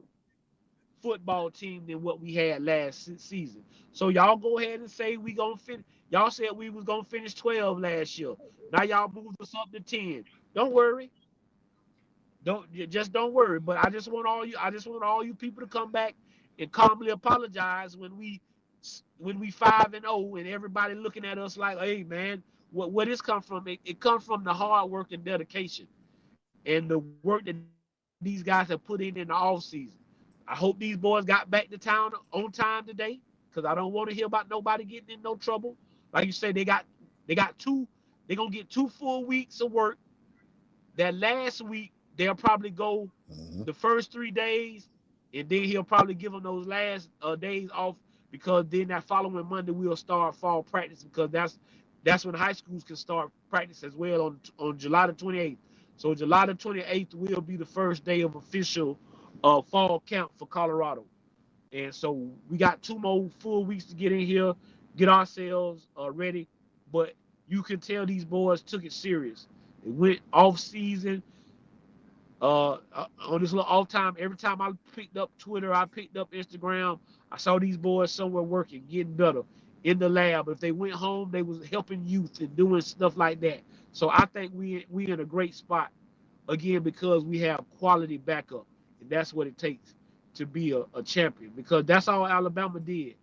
football team than what we had last season. So y'all go ahead and say we gonna finish. Y'all said we was gonna finish 12 last year. Now y'all moved us up to 10. Don't worry. Don't worry. But I just want all you people to come back and calmly apologize when we 5-0 and everybody looking at us like, hey man, where this come from? It comes from the hard work and dedication and the work that these guys have put in the off season. I hope these boys got back to town on time today, because I don't want to hear about nobody getting in no trouble. Like you say, they're gonna get 2 full weeks of work. That last week they'll probably go the first 3 days, and then he'll probably give them those last days off, because then that following Monday we'll start fall practice, because that's when high schools can start practice as well on July the 28th. So July the 28th will be the first day of official fall camp for Colorado. And so we got 2 more full weeks to get in here, get ourselves ready. But you can tell these boys took it serious. They went off season on this little off time. Every time I picked up Twitter, I picked up Instagram, I saw these boys somewhere working, getting better in the lab. If they went home, they was helping youth and doing stuff like that. So I think we in a great spot again, because we have quality backup, and that's what it takes to be a champion, because that's all Alabama did.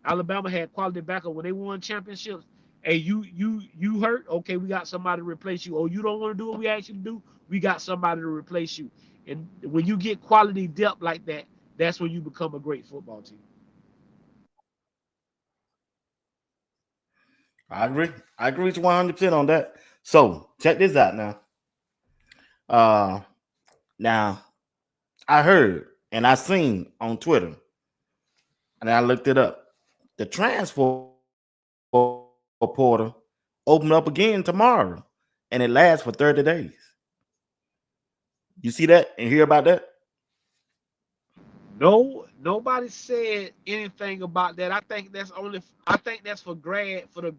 Alabama had quality backup when they won championships. Hey, you hurt? Okay, we got somebody to replace you. Oh, you don't want to do what we asked you to do? We got somebody to replace you. And when you get quality depth like that, that's when you become a great football team. I agree. I agree with you 100% on that. So check this out now. Now I heard and I seen on Twitter, and I looked it up. The transfer portal open up again tomorrow, and it lasts for 30 days. You see that and hear about that? No, nobody said anything about that. I think that's for the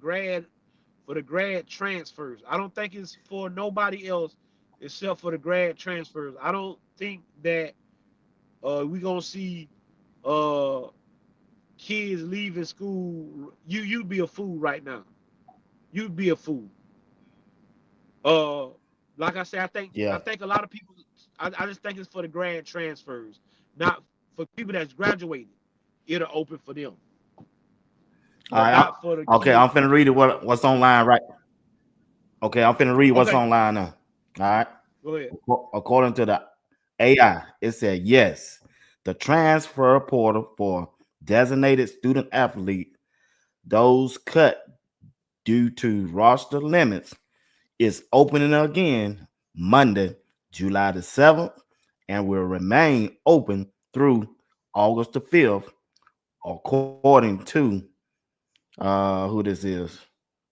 grad transfers. I don't think it's for nobody else except for the grad transfers. I don't think that we're gonna see uh kids leaving school. You'd be a fool right now. You'd be a fool. Uh, like I said, I Yeah. think a lot of people. I just think it's for the grad transfers, not for people that's graduated. It'll open for them, All but right. not for the Okay, kids I'm who finna read it. just. What's online right? Okay, I'm finna read what's Okay, online now. All right. go ahead. According to the AI, it said yes. The transfer portal for designated student athlete, those cut due to roster limits, is opening again Monday, July the 7th, and will remain open through August the 5th, according to who this is.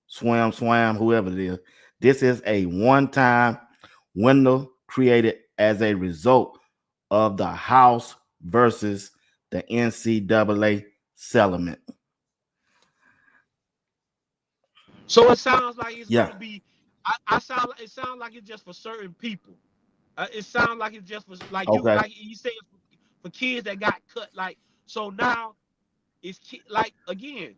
Swam, whoever it is. This is a one-time window created as a result of the House versus the NCAA settlement. So it sounds like it's Yeah. gonna be. It sounds like it's just for certain people. It sounds like it's just for Okay. like you say it's for kids that got cut. Like so now like again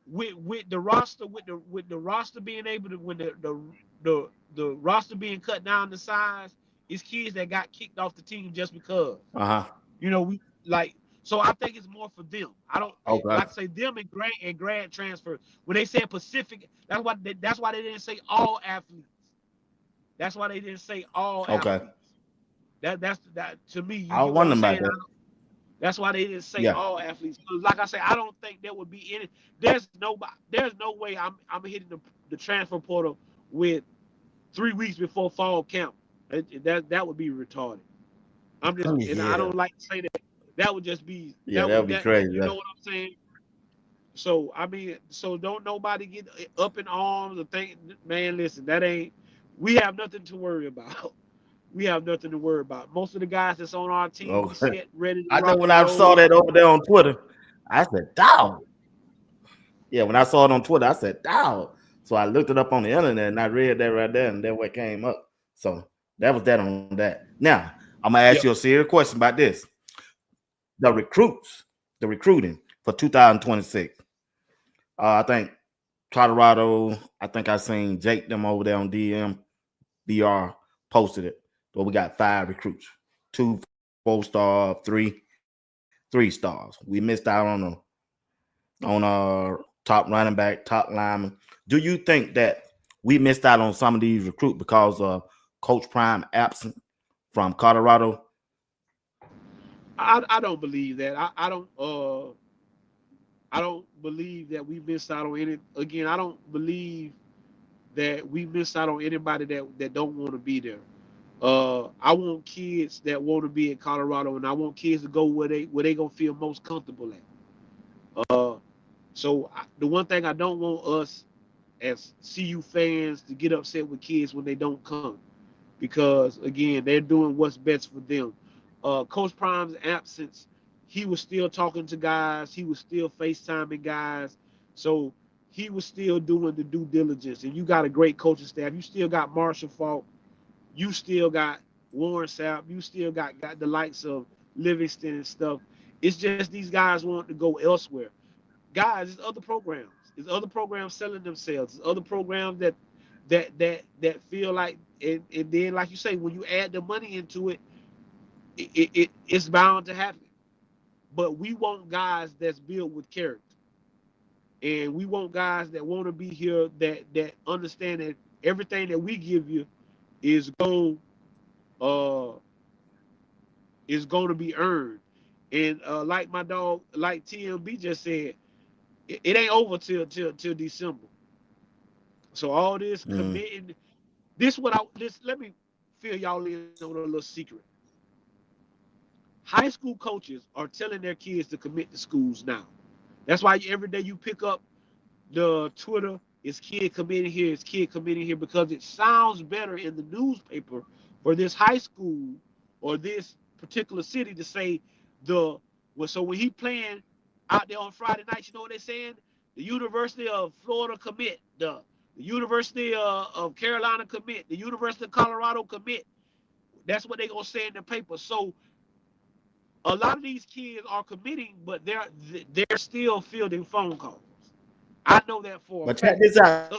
with the roster with the roster being able to when the roster being cut down to size, it's kids that got kicked off the team just because. Uh-huh. We like so I think it's more for them. I don't Okay. like I say them and grad transfer. When they said Pacific, that's why they didn't say all athletes. That's why they didn't say all Okay. athletes. That to me, I was what I'm wondering about saying. that. That's why they didn't say Yeah. all athletes. 'Cause like I said, I don't think there would be any. There's no way I'm hitting the transfer portal with 3 weeks before fall camp. That would be retarded. And I Yeah. don't like to say that. That would just be Yeah, that would be crazy. you know what I'm saying? So I mean, so don't nobody get up in arms or think, man, listen, that ain't. We have nothing to worry about. We have nothing to worry about. Most of the guys that's on our team, we Okay. set ready to I know rock when and I saw roll. that over there on Twitter, I said, dog. Yeah, when I saw it on Twitter, I said, dog. So I looked it up on the internet and I read that right there, and that's what came up. So that was that on that. Now, I'm gonna ask Yep. you a serious question about this. The recruiting for 2026. I think Colorado, I think I seen Jake them over there on DMBR posted it. So we got 5 recruits, 2 4-star, 3 stars. We missed out on our top running back, top lineman. Do you think that we missed out on some of these recruits because of Coach Prime absent from Colorado? I don't believe that. I don't believe that we missed out on any. Again, I don't believe that we missed out on anybody that don't want to be there. I want kids that want to be in Colorado, and I want kids to go where they gonna feel most comfortable at. So the one thing I don't want us as CU fans to get upset with kids when they don't come, because again, they're doing what's best for them. Coach Prime's absence, he was still talking to guys, he was still FaceTiming guys, so he was still doing the due diligence. And you got a great coaching staff. You still got Marshall Faulk, you still got Warren Sapp, you still got the likes of Livingston and stuff. It's just these guys want to go elsewhere. Guys, there's other programs. There's other programs selling themselves. There's other programs that feel like, and then like you say, when you add the money into it, it's bound to happen. But we want guys that's built with character, and we want guys that want to be here, that understand that everything that we give you is going uh is going to be earned. And like my dog, like TMB just said, it ain't over till December. So all this Mm. committing, let me fill y'all in on a little secret. High school coaches are telling their kids to commit to schools now. That's why every day you pick up the Twitter, is kid committing here, is kid committing here, because it sounds better in the newspaper for this high school or this particular city to say so when he playing out there on Friday night, you know what they're saying? The University of Florida commit, the University of Carolina commit, the University of Colorado commit. That's what they're gonna say in the paper. So a lot of these kids are committing, but they're still fielding phone calls. I know that for a But check fact. this out,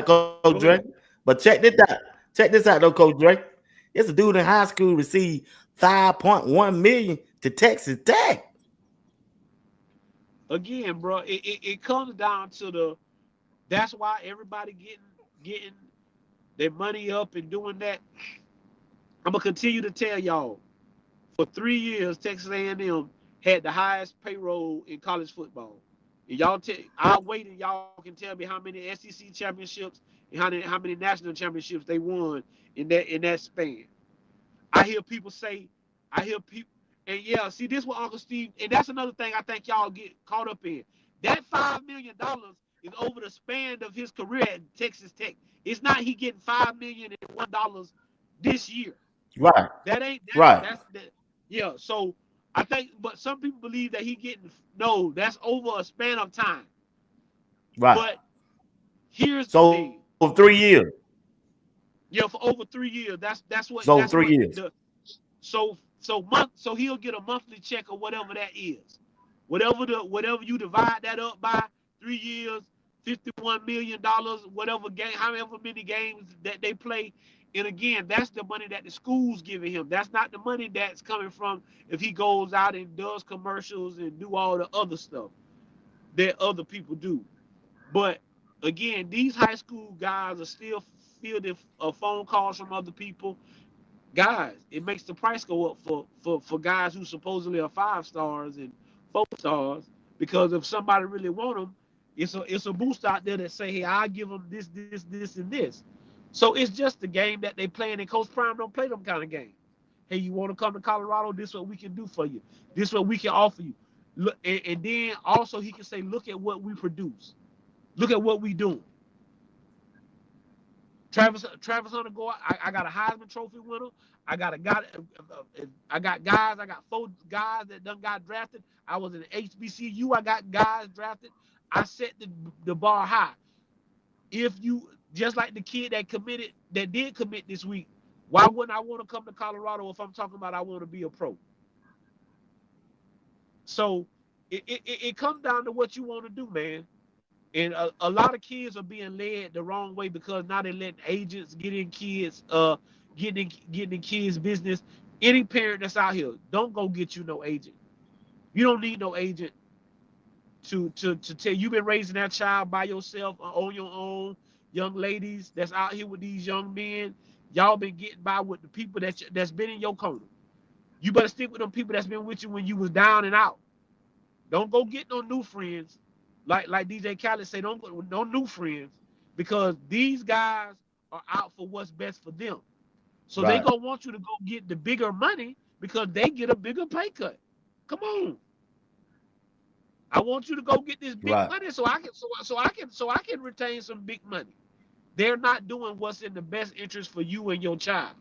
Coach Go Drake. ahead. But check this out. Check this out, though, Coach Drake. It's a dude in high school received $5.1 million to Texas Tech. Again, bro, it comes down to that's why everybody getting their money up and doing that. I'm gonna continue to tell y'all, for 3 years, Texas A&M had the highest payroll in college football. And I'll wait and y'all can tell me how many SEC championships and how many national championships they won in that span. I hear people say, I hear people, and yeah, see, this what Uncle Steve, and that's another thing I think y'all get caught up in. That $5 million is over the span of his career at Texas Tech. It's not he getting $5 million this year. Right. That ain't Right. that's that. Yeah. So I think, but some people believe that he getting no. That's over a span of time. Right. But here's the So thing. 3 years. Yeah, for over 3 years. So That's 3 what years. the so he'll get a monthly check or whatever that is. Whatever you divide that up by 3 years, $51 million, whatever game, however many games that they play. And again, that's the money that the school's giving him. That's not the money that's coming from if he goes out and does commercials and do all the other stuff that other people do. But again, these high school guys are still fielding phone calls from other people. guys. It makes the price go up for guys who supposedly are 5 stars and 4 stars, because if somebody really want them, it's a boost out there that say, hey, I'll give them this, and this. So it's just the game that they playing, and Coach Prime don't play them kind of games. Hey, you want to come to Colorado? This is what we can do for you. This is what we can offer you. Look, and then also he can say, look at what we produce. Look at what we doing. Travis Hunter go. I got a Heisman Trophy winner. I got a guy. I got guys. I got 4 guys that done got drafted. I was in the HBCU. I got guys drafted. I set the bar high. If you just like the kid that did commit this week, why wouldn't I want to come to Colorado if I'm talking about I want to be a pro? So it comes down to what you want to do, man. And a lot of kids are being led the wrong way because now they're letting agents get in kids, getting in kids' business. Any parent that's out here, don't go get you no agent. You don't need no agent to tell you. You've been raising that child by yourself or on your own. Young ladies that's out here with these young men, y'all been getting by with the people that's been in your corner. You better stick with them people that's been with you when you was down and out. Don't go get no new friends. Like DJ Khaled say, don't go no new friends, because these guys are out for what's best for them. So they Right. gonna want you to go get the bigger money because they get a bigger pay cut. Come on. I want you to go get this big Right. money so I can retain some big money. They're not doing what's in the best interest for you and your child.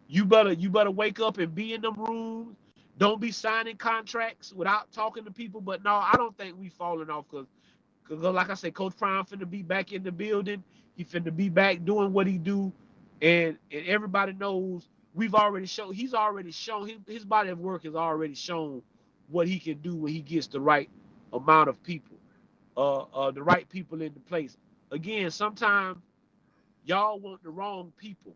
You better wake up and be in them rooms. Don't be signing contracts without talking to people. But no, I don't think we falling off because like I said, Coach Prime finna be back in the building. He finna be back doing what he do, and everybody knows he's already shown his body of work has already shown what he can do when he gets the right amount of people, the right people into place. Again, sometimes y'all want the wrong people.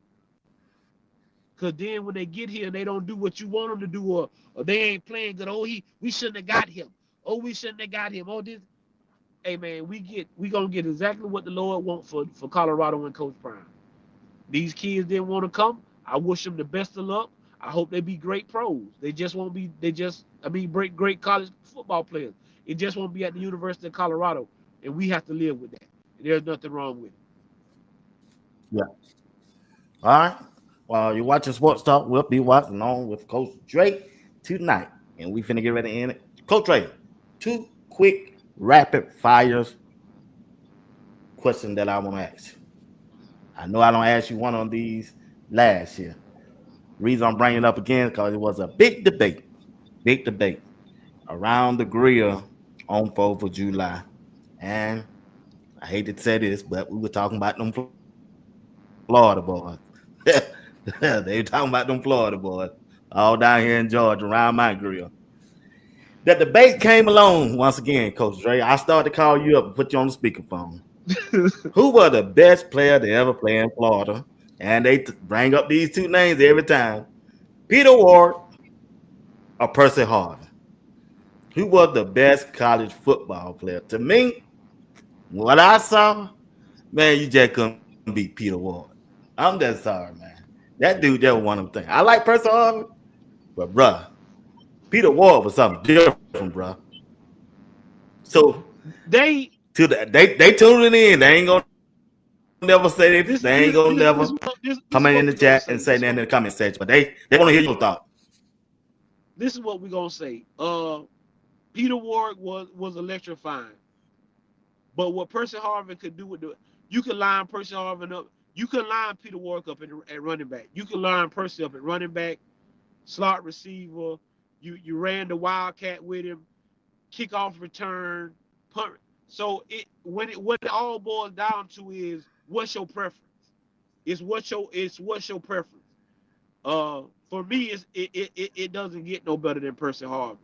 Cause then when they get here and they don't do what you want them to do, or they ain't playing good. Oh, we shouldn't have got him. Oh, we shouldn't have got him. Oh, this. Hey man, we gonna get exactly what the Lord wants for Colorado and Coach Prime. These kids didn't want to come. I wish them the best of luck. I hope they be great pros. They just won't be. Great college football players. It just won't be at the University of Colorado, and we have to live with that. There's nothing wrong with it. Yeah. All right. While you're watching Sports Talk, we'll be watching on with Coach Dre tonight. And we finna get ready to end it. Coach Dre, 2 quick rapid fires question that I want to ask. I know I don't ask you one on these last year. Reason I'm bringing it up again because it was a big debate around the grill on 4th of July. And I hate to say this, but we were talking about them Florida boys. They were talking about them Florida boys all down here in Georgia around my grill. The debate came along once again, Coach Dre. I started to call you up and put you on the speakerphone. Who were the best player to ever play in Florida? And they bring up these 2 names every time: Peter Ward or Percy Harvin. Who was the best college football player? To me, what I saw, man, you just couldn't beat Peter Ward. I'm just sorry, man. That dude, that was one of them things. I like Percy Harvin, but bruh, Peter Ward was something different, bruh. So They they tuning in. They ain't gonna never say this. They ain't gonna never come in the chat and say that in the comment section. But they want to hear your thought. This is what we're gonna say. Peter Ward was electrifying, but what Percy Harvin could do you can line Percy Harvin up. You can line Peter Ward up at running back. You can line Percy up at running back, slot receiver. You ran the wildcat with him, kickoff return, punt. So what it all boils down to is what's your preference. It's what's your preference. For me, it doesn't get no better than Percy Harvin.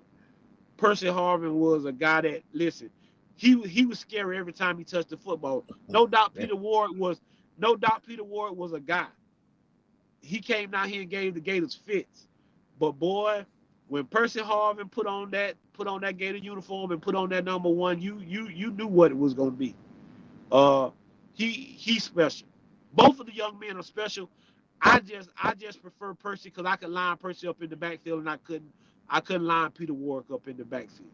Percy Harvin was a guy that, listen, he was scary every time he touched the football. No doubt Peter Ward was a guy. He came down here and gave the Gators fits. But boy, when Percy Harvin put on that Gator uniform and put on that number 1, you knew what it was gonna be. He's special. Both of the young men are special. I just prefer Percy because I could line Percy up in the backfield and I couldn't line Peter Warrick up in the backfield.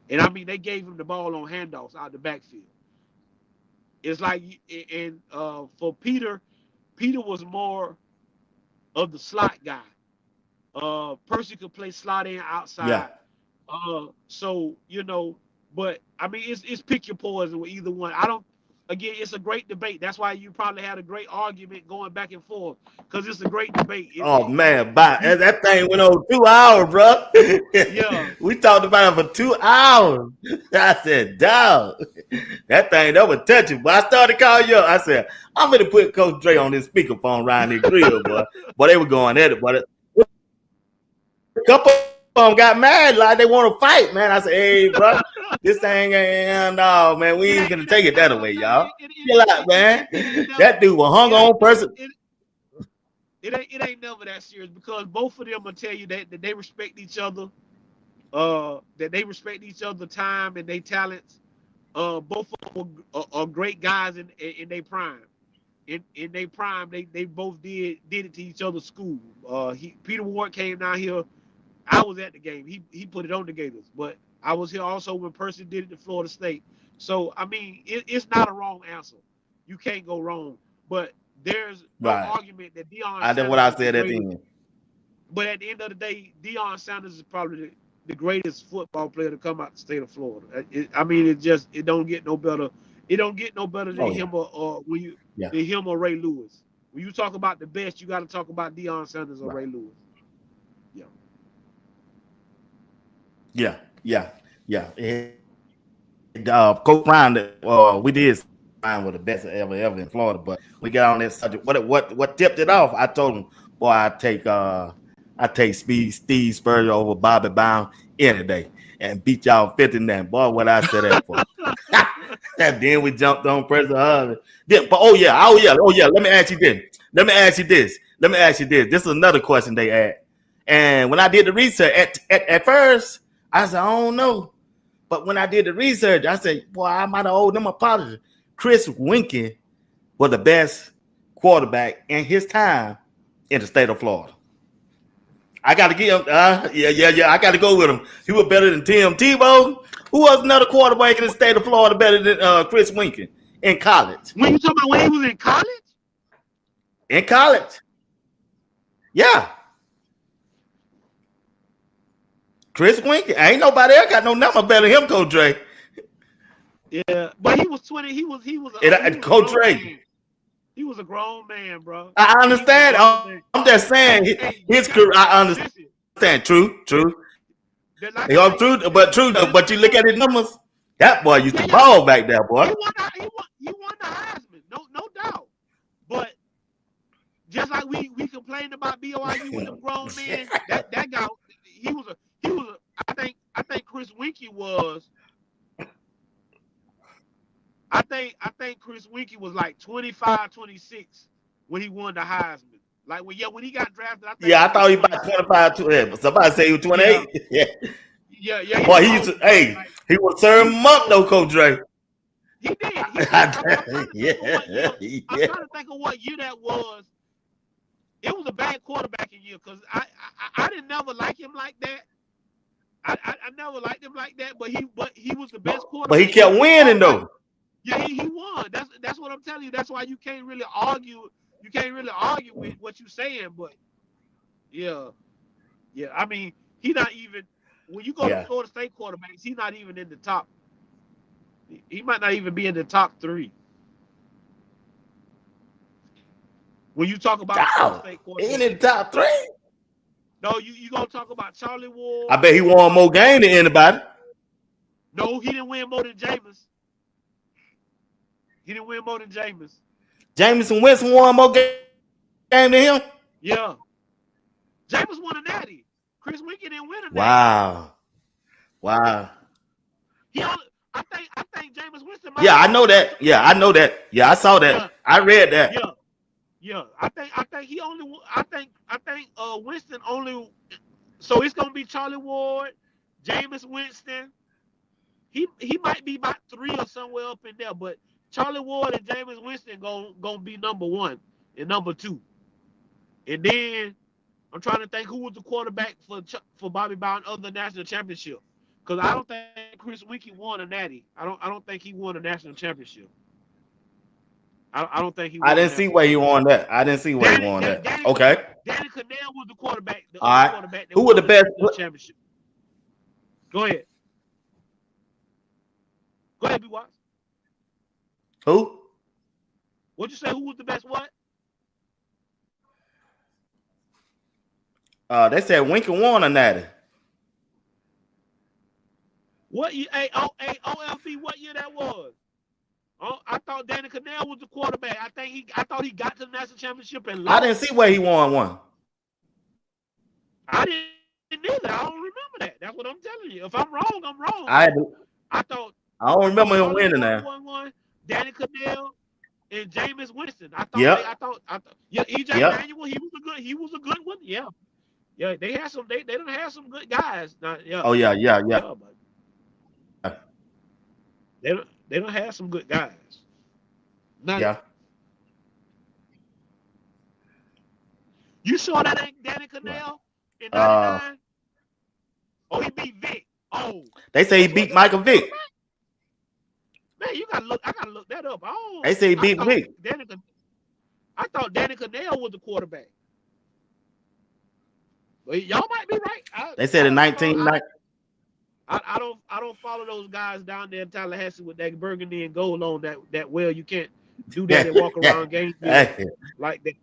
And I mean they gave him the ball on handoffs out the backfield. It's like for Peter, Peter was more of the slot guy. Percy could play slot in Yeah. outside. So but I mean it's pick your poison with either one. I don't. Again, it's a great debate. That's why you probably had a great argument going back and forth because it's a great debate. Oh man, that thing went over 2 hours, bro. Yeah, We talked about it for 2 hours. I said, dog, that was touching. But I started calling you up. I said, I'm gonna put Coach Dre on this speakerphone around the grill, boy. But they were going at it, but a couple of them got mad, like they want to fight, man. I said, hey, bro, this thing ain't no, man. We ain't gonna take it that way, y'all. Chill out, man. That dude was hung on person. It ain't never that serious because both of them will tell you that they respect each other, that they respect each other time and their talents. Both of them are great guys in their prime. In their prime, they both did it to each other's school. Peter Ward came down here. I was at the game. He put it on the Gators, but I was here also when Percy did it to Florida State. So I mean, it's not a wrong answer. You can't go wrong. But there's no argument that Deion Sanders That's what I said is at the end. But at the end of the day, Deion Sanders is probably the greatest football player to come out the state of Florida. I mean, it don't get no better. It don't get no better than him or than him or Ray Lewis. When you talk about the best, you got to talk about Deion Sanders or Ray Lewis. Yeah. Coach Brown, we did sign with the best ever in Florida, but we got on that subject. What tipped it off? I told him, boy, I take Steve Spurrier over Bobby Brown any day and beat y'all 50-9. Boy, what I said that for. And then we jumped on President Harvey. But oh yeah. Let me ask you this. This is another question they asked. And when I did the research at first, I said, I don't know. But when I did the research, I said, boy, I might have owed them apology. Chris Winkie was the best quarterback in his time in the state of Florida. I got to give him, I got to go with him. He was better than Tim Tebow. Who was another quarterback in the state of Florida better than Chris Winkie in college? When you talking about when he was in college? In college. Yeah. Chris Winkie. Ain't nobody else got no number better than him, Coach Dre. Yeah, but he was 20. He was Coach Dre. He was a grown man, bro. I understand. I'm just saying his career. I understand. True. Like true. But you look at his numbers. That boy used to ball back there, boy. He won the Heisman, no doubt. But just like we complained about BYU with them grown men, that guy he was a I think Chris Winkie was. I think Chris Winkie was like 25, 26 when he won the Heisman. Like when he got drafted. I thought he was about 25. Somebody say he was 28. Yeah. Boy, he used to. He was serving him up though, Coach Dre. He did. I'm trying to think of what year that was. It was a bad quarterbacking year because I didn't never like him like that. I never liked him like that, but he was the best quarterback. But he kept winning though. Yeah, he won. That's what I'm telling you. That's why you can't really argue. You can't really argue with what you're saying. But yeah. I mean, he not even when you go to Florida State quarterbacks, he's not even in the top. He might not even be in the top 3. When you talk about Florida State quarterbacks, he in the top 3. No, you gonna talk about Charlie Ward? I bet he won more games than anybody. No, he didn't win more than Jameis. He didn't win more than Jameis. Jameis Winston won more games than him? Yeah. Jameis won a natty. Chris Winkie didn't win a natty. Wow. I think Jameis Winston. I know that. I know that. I saw that. Yeah. I read that. Yeah. I think he only. I think Winston only. So it's gonna be Charlie Ward, Jameis Winston. He might be about 3 or somewhere up in there, but Charlie Ward and Jameis Winston gonna be number 1 and number 2. And then I'm trying to think who was the quarterback for Bobby Bowden other than national championship. Because I don't think Chris Winkie won a natty. I don't think he won a national championship. I don't think he won. I didn't see where he won that. Okay. Danny Cannell was the quarterback. The All right. quarterback that who was the best championship? Go ahead. Go ahead, BWatts. Who? What'd you say? Who was the best what? They said Winkie won a natty. What year? OLP, what year that was? Oh, I thought Danny Cannell was the quarterback. I thought he got to the national championship and lost. I didn't see where he won one. I didn't either. I don't remember that. That's what I'm telling you. If I'm wrong, I'm wrong. I don't remember him winning that. Danny Cannell and Jameis Winston. I thought EJ Manuel, he was a good one. Yeah. Yeah, they had some they don't have some good guys. Now, yeah. Oh yeah. They don't have some good guys. Yeah. You saw that Danny Cannell in 99? Oh, he beat Vic. Oh. They say he beat Michael Vick. Man, you gotta look. I gotta look that up. Oh. They say he beat Vick. I thought Danny Cannell was the quarterback. Well, y'all might be right. They said in 1990. I don't follow those guys down there in Tallahassee with that burgundy and gold on that well. You can't do that and walk around Gainesville like that.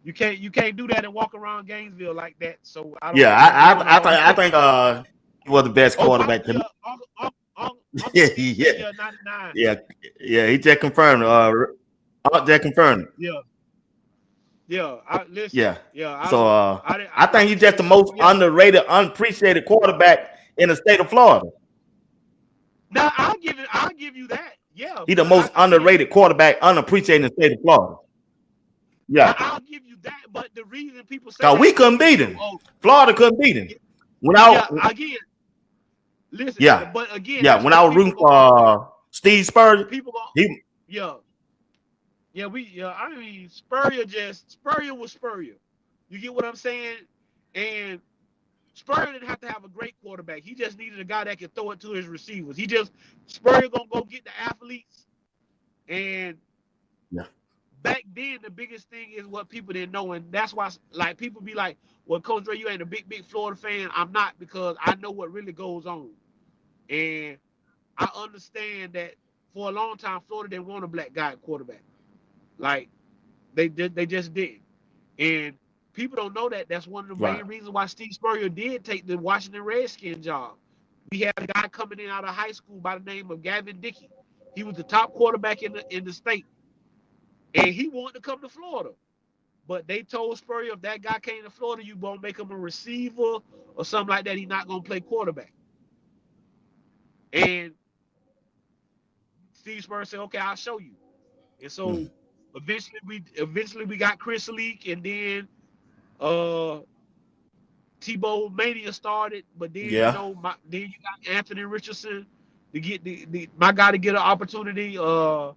You can't do that and walk around Gainesville like that. So I don't I think he was the best quarterback. Yeah. 99. Yeah. He just confirmed. Just confirmed. Yeah. I think he's just the most underrated, unappreciated quarterback in the state of Florida. Now I'll give you that. Yeah. He's the most underrated quarterback, unappreciated in the state of Florida. Yeah. I'll give you that, but the reason people say we couldn't beat him. Florida couldn't beat him. When I was rooting for Steve Spurrier, Spurrier was Spurrier. You get what I'm saying? And Spurrier didn't have to have a great quarterback. He just needed a guy that could throw it to his receivers. Spurrier gonna go get the athletes. And back then, the biggest thing is what people didn't know, and that's why like people be like, "Well, Coach Dre, you ain't a big Florida fan." I'm not, because I know what really goes on, and I understand that for a long time, Florida didn't want a black guy at quarterback. Like they just didn't, and people don't know that. That's one of the main reasons why Steve Spurrier did take the Washington Redskins job. We had a guy coming in out of high school by the name of Gavin Dickey. He was the top quarterback in the state, and he wanted to come to Florida. But they told Spurrier, if that guy came to Florida, you gonna make him a receiver or something like that. He's not gonna play quarterback. And Steve Spurrier said, "Okay, I'll show you." And so eventually we got Chris Leak, and then Tebow Mania started. But then then you got Anthony Richardson to get my guy to get an opportunity, and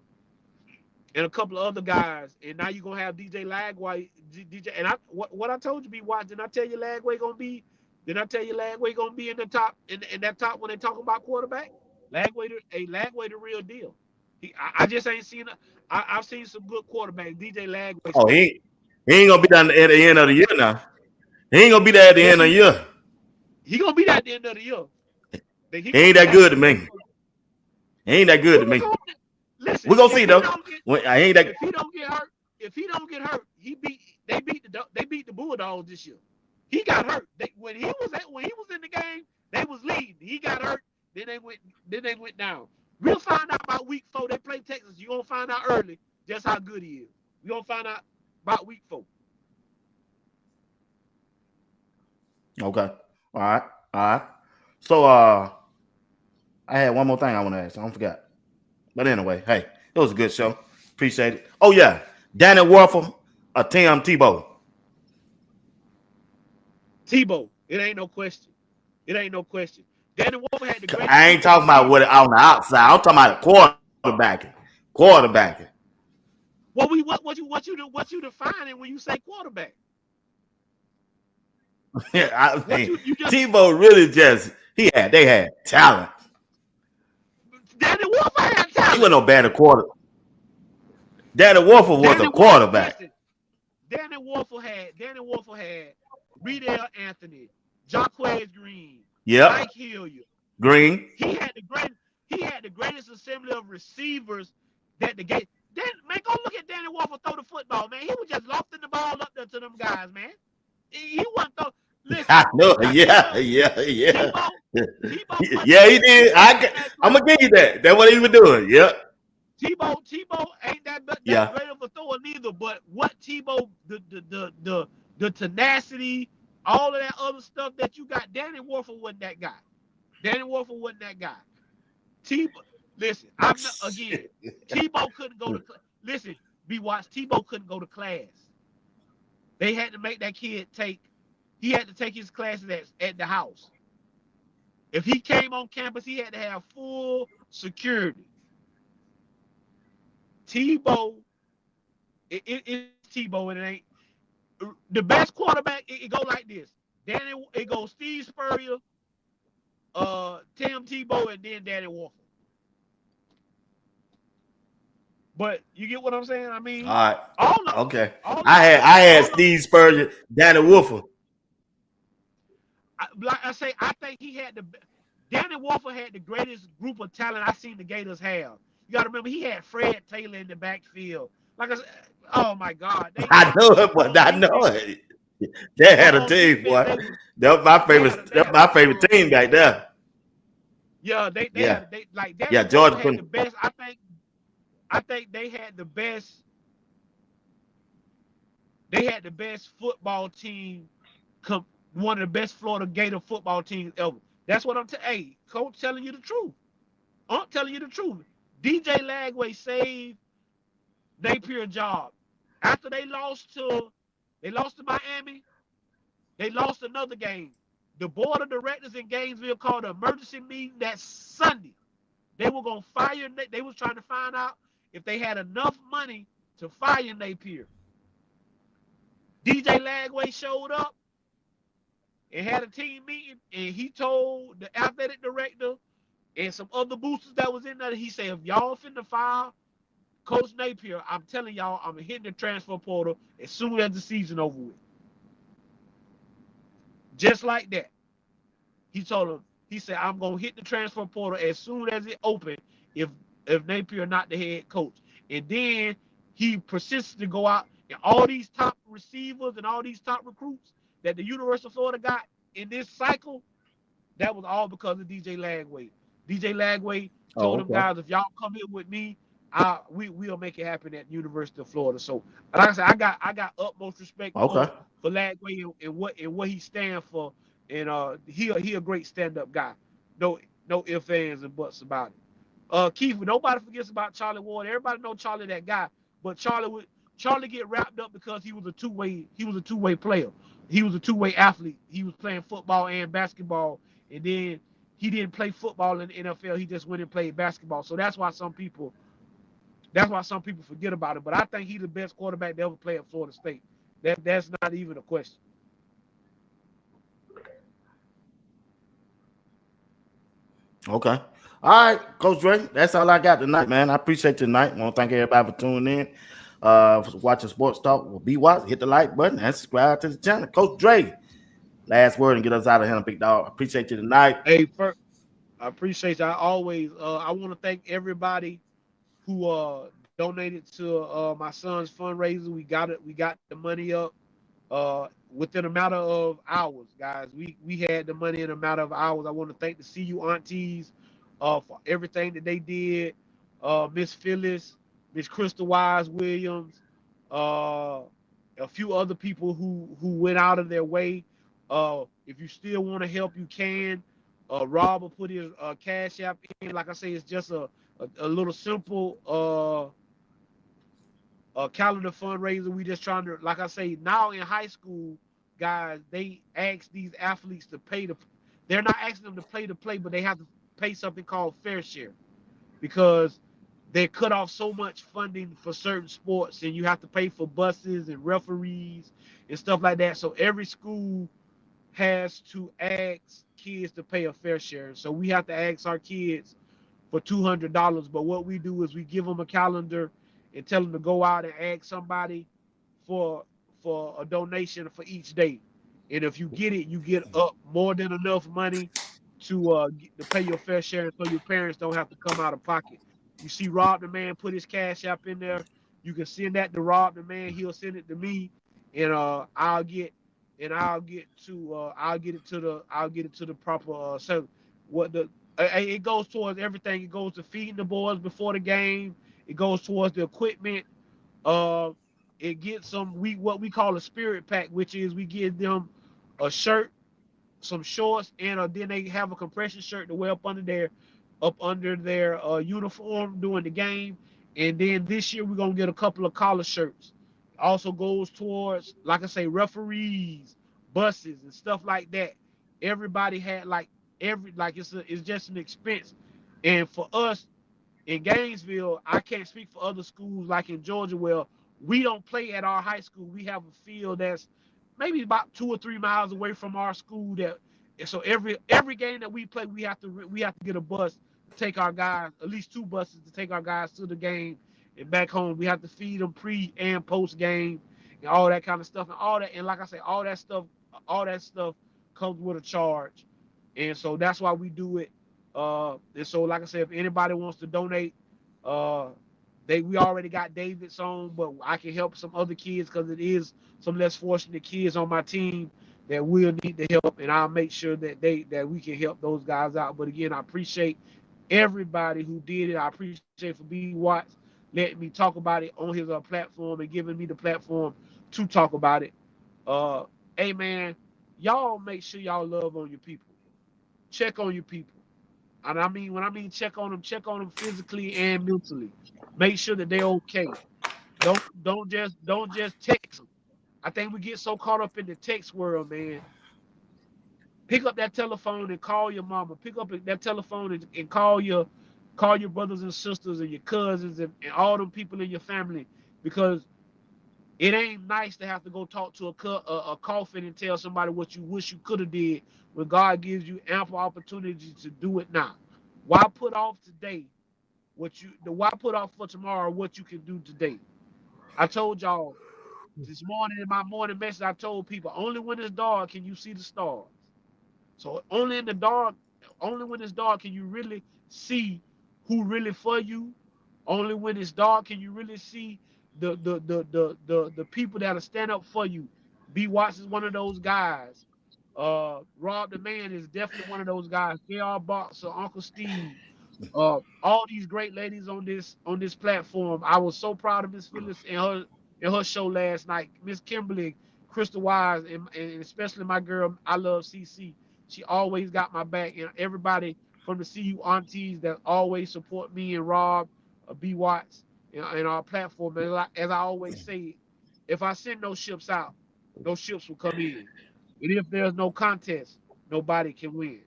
a couple of other guys. And now you're gonna have DJ Lagway. And what I told you, BWatts, didn't I tell you Lagway gonna be? Didn't I tell you Lagway gonna be in the top in that top when they talk about quarterback? Lagway the real deal. I just ain't seen it. I've seen some good quarterbacks. DJ Lagway. Oh, he ain't gonna be done at the end of the year now. He ain't gonna be there at the end of the year. He gonna be there at the end of the year. He ain't that good to me. He ain't that good to me. Listen, we're gonna see though. If he don't get hurt, they beat the Bulldogs this year. He got hurt. When he was in the game, they was leading. He got hurt. Then they went down. We'll find out about week 4. They play Texas. You're gonna find out early just how good he is. We're gonna find out about week 4. Okay. All right. So I had one more thing I want to ask. I don't forget. But anyway, hey, it was a good show. Appreciate it. Oh yeah, Danny Werfel or Tim Tebow? Tebow. It ain't no question. Danny Werfel had the great. I ain't talking about what on the outside. I'm talking about the quarterback. Quarterbacking. What you defining when you say quarterback? I What mean, you just Tebow really they had talent. Danny Wolf had He talent. wasn't no bad quarter. Danny Wolf was a quarterback. Listen, Danny Wolf had Riedel Anthony, Jaquez Green, Yep. Mike Hilliard. Green. He had the greatest assembly of receivers that the game. Then man, go look at Danny Wolf throw the football, man. He was just lofting the ball up there to them guys, man. He wasn't throw. Listen, I know. Yeah. Tebow Yeah, he did. I'm gonna give you that. That's what he was doing. Yep. Tebow ain't that great of a thrower neither. But what Tebow, the tenacity, all of that other stuff that you got, Danny Wolf wasn't that guy. Tebow, listen, Tebow couldn't go to listen. BWatts, Tebow couldn't go to class. They had to make that kid he had to take his classes at the house. If he came on campus, he had to have full security. Tebow, it's Tebow, and it ain't the best quarterback. It go like this. It goes Steve Spurrier, Tim Tebow, and then Danny Wolf. But you get what I'm saying? I mean, all right. Okay. I had Steve Spurrier, Danny Wolf. Like I say, I think Danny Wolf had the greatest group of talent I've seen the Gators have. You got to remember, he had Fred Taylor in the backfield. Like I said, oh my God. I know it, but I know it. They had a team, boy. That was my favorite. That's my favorite team back there. Yeah, they like that. Yeah, Georgia had the best. I think they had the best. They had the best football team. One of the best Florida Gator football teams ever. That's what I'm telling. Hey, coach, telling you the truth. I'm telling you the truth. DJ Lagway saved Napier job. After they lost to Miami, they lost another game. The board of directors in Gainesville called an emergency meeting that Sunday. They were gonna fire. They was trying to find out if they had enough money to fire Napier. DJ Lagway showed up and had a team meeting, and he told the athletic director and some other boosters that was in there, he said, if y'all finna fire Coach Napier, I'm telling y'all, I'm hitting the transfer portal as soon as the season over with. Just like that. He told him, he said, I'm going to hit the transfer portal as soon as it opens if Napier not the head coach. And then he persisted to go out, and all these top receivers and all these top recruits that the University of Florida got in this cycle, that was all because of DJ Lagway. DJ Lagway told them guys, if y'all come here with me, we'll make it happen at University of Florida. So, like I said, I got utmost respect for Lagway and what he stands for, and he a great stand-up guy. No ifs, ands, and buts about it. Keith, nobody forgets about Charlie Ward. Everybody know Charlie, that guy, but Charlie get wrapped up because he was a two-way player. He was a two-way athlete. He was playing football and basketball, and then he didn't play football in the NFL. He just went and played basketball. So that's why some people forget about it. But I think he's the best quarterback to ever play at Florida State. That's not even a question. Okay. All right, Coach Dre. That's all I got tonight, man. I appreciate you tonight. I want to thank everybody for tuning in. For watching Sports Talk with BWatts. Hit the like button and subscribe to the channel. Coach Dre, last word and get us out of here, big dog. Appreciate you tonight. Hey, first, I appreciate you. I always I want to thank everybody who donated to my son's fundraiser. We got the money up within a matter of hours, guys. We had the money in a matter of hours. I want to thank the CU aunties for everything that they did. Miss Phyllis, Miss Crystal Wise Williams, a few other people who went out of their way. If you still want to help, you can. Rob will put his Cash App in. Like I say, it's just a little simple calendar fundraiser. We just trying to, like I say, now in high school, guys, they ask these athletes to pay they're not asking them to play, but they have to pay something called fair share, because they cut off so much funding for certain sports, and you have to pay for buses and referees and stuff like that. So every school has to ask kids to pay a fair share. So we have to ask our kids for $200. But what we do is we give them a calendar and tell them to go out and ask somebody for a donation for each day. And if you get it, you get up more than enough money to pay your fair share, so your parents don't have to come out of pocket. You see Rob the Man put his Cash App in there. You can send that to Rob the Man. He'll send it to me, and I'll get it to the proper so what the it goes towards everything. It goes to feeding the boys before the game. It goes towards the equipment. It gets what we call a spirit pack, which is we give them a shirt, some shorts, and then they have a compression shirt to wear up under their uniform during the game. And then this year we're gonna get a couple of collar shirts. It also goes towards, like I say, referees, buses, and stuff like that. Everybody had it's just an expense. And for us in Gainesville, I can't speak for other schools like in Georgia. Well, we don't play at our high school. We have a field that's maybe about 2 or 3 miles away from our school. So every game that we play, we have to get a bus to take our guys, at least 2 buses to take our guys to the game and back home. We have to feed them pre and post game and all that kind of stuff, and all that. And like I say, all that stuff comes with a charge, and so that's why we do it. And so, like I said, if anybody wants to donate, we already got David's on, but I can help some other kids because it is some less fortunate kids on my team that will need the help, and I'll make sure that we can help those guys out. But again, I appreciate everybody who did it. I appreciate for BWatts letting me talk about it on his platform and giving me the platform to talk about it. Hey man, y'all make sure y'all love on your people. Check on your people. And I mean, when I mean check on them physically and mentally. Make sure that they're okay. Don't just text them. I think we get so caught up in the text world, man. Pick up that telephone and call your mama. Pick up that telephone and call your brothers and sisters and your cousins and all them people in your family, because it ain't nice to have to go talk to a coffin and tell somebody what you wish you could have did when God gives you ample opportunity to do it now. Why put off today why put off for tomorrow what you can do today? I told y'all this morning in my morning message, I told people only when it's dark can you see the stars. So only when it's dark can you really see who really for you. Only when it's dark can you really see the people that'll stand up for you. BWatts is one of those guys. Rob the Man is definitely one of those guys. JR Boxer, Uncle Steve, all these great ladies on this platform. I was so proud of Miss Phyllis and her show last night. Miss Kimberly, Crystal Wise, and especially my girl, I love CC. She always got my back, and everybody from the CU aunties that always support me and Rob, BWatts, and our platform. And as I always say, if I send those ships out, those ships will come in. And if there's no contest, nobody can win.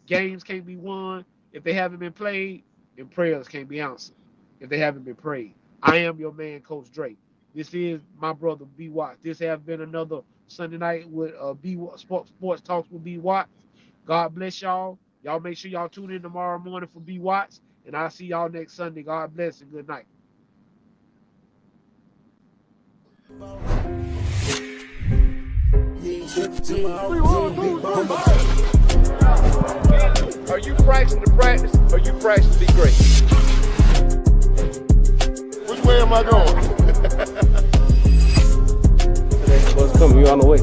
Games can't be won if they haven't been played, and prayers can't be answered if they haven't been prayed. I am your man, Coach Dre. This is my brother, BWatts. This has been another Sunday night with Sports Talks with BWatts. God bless y'all. Y'all make sure y'all tune in tomorrow morning for BWatts, and I'll see y'all next Sunday. God bless and good night. Are you practicing to practice, or you practicing to be great? Which way am I going? What's coming? You on the way?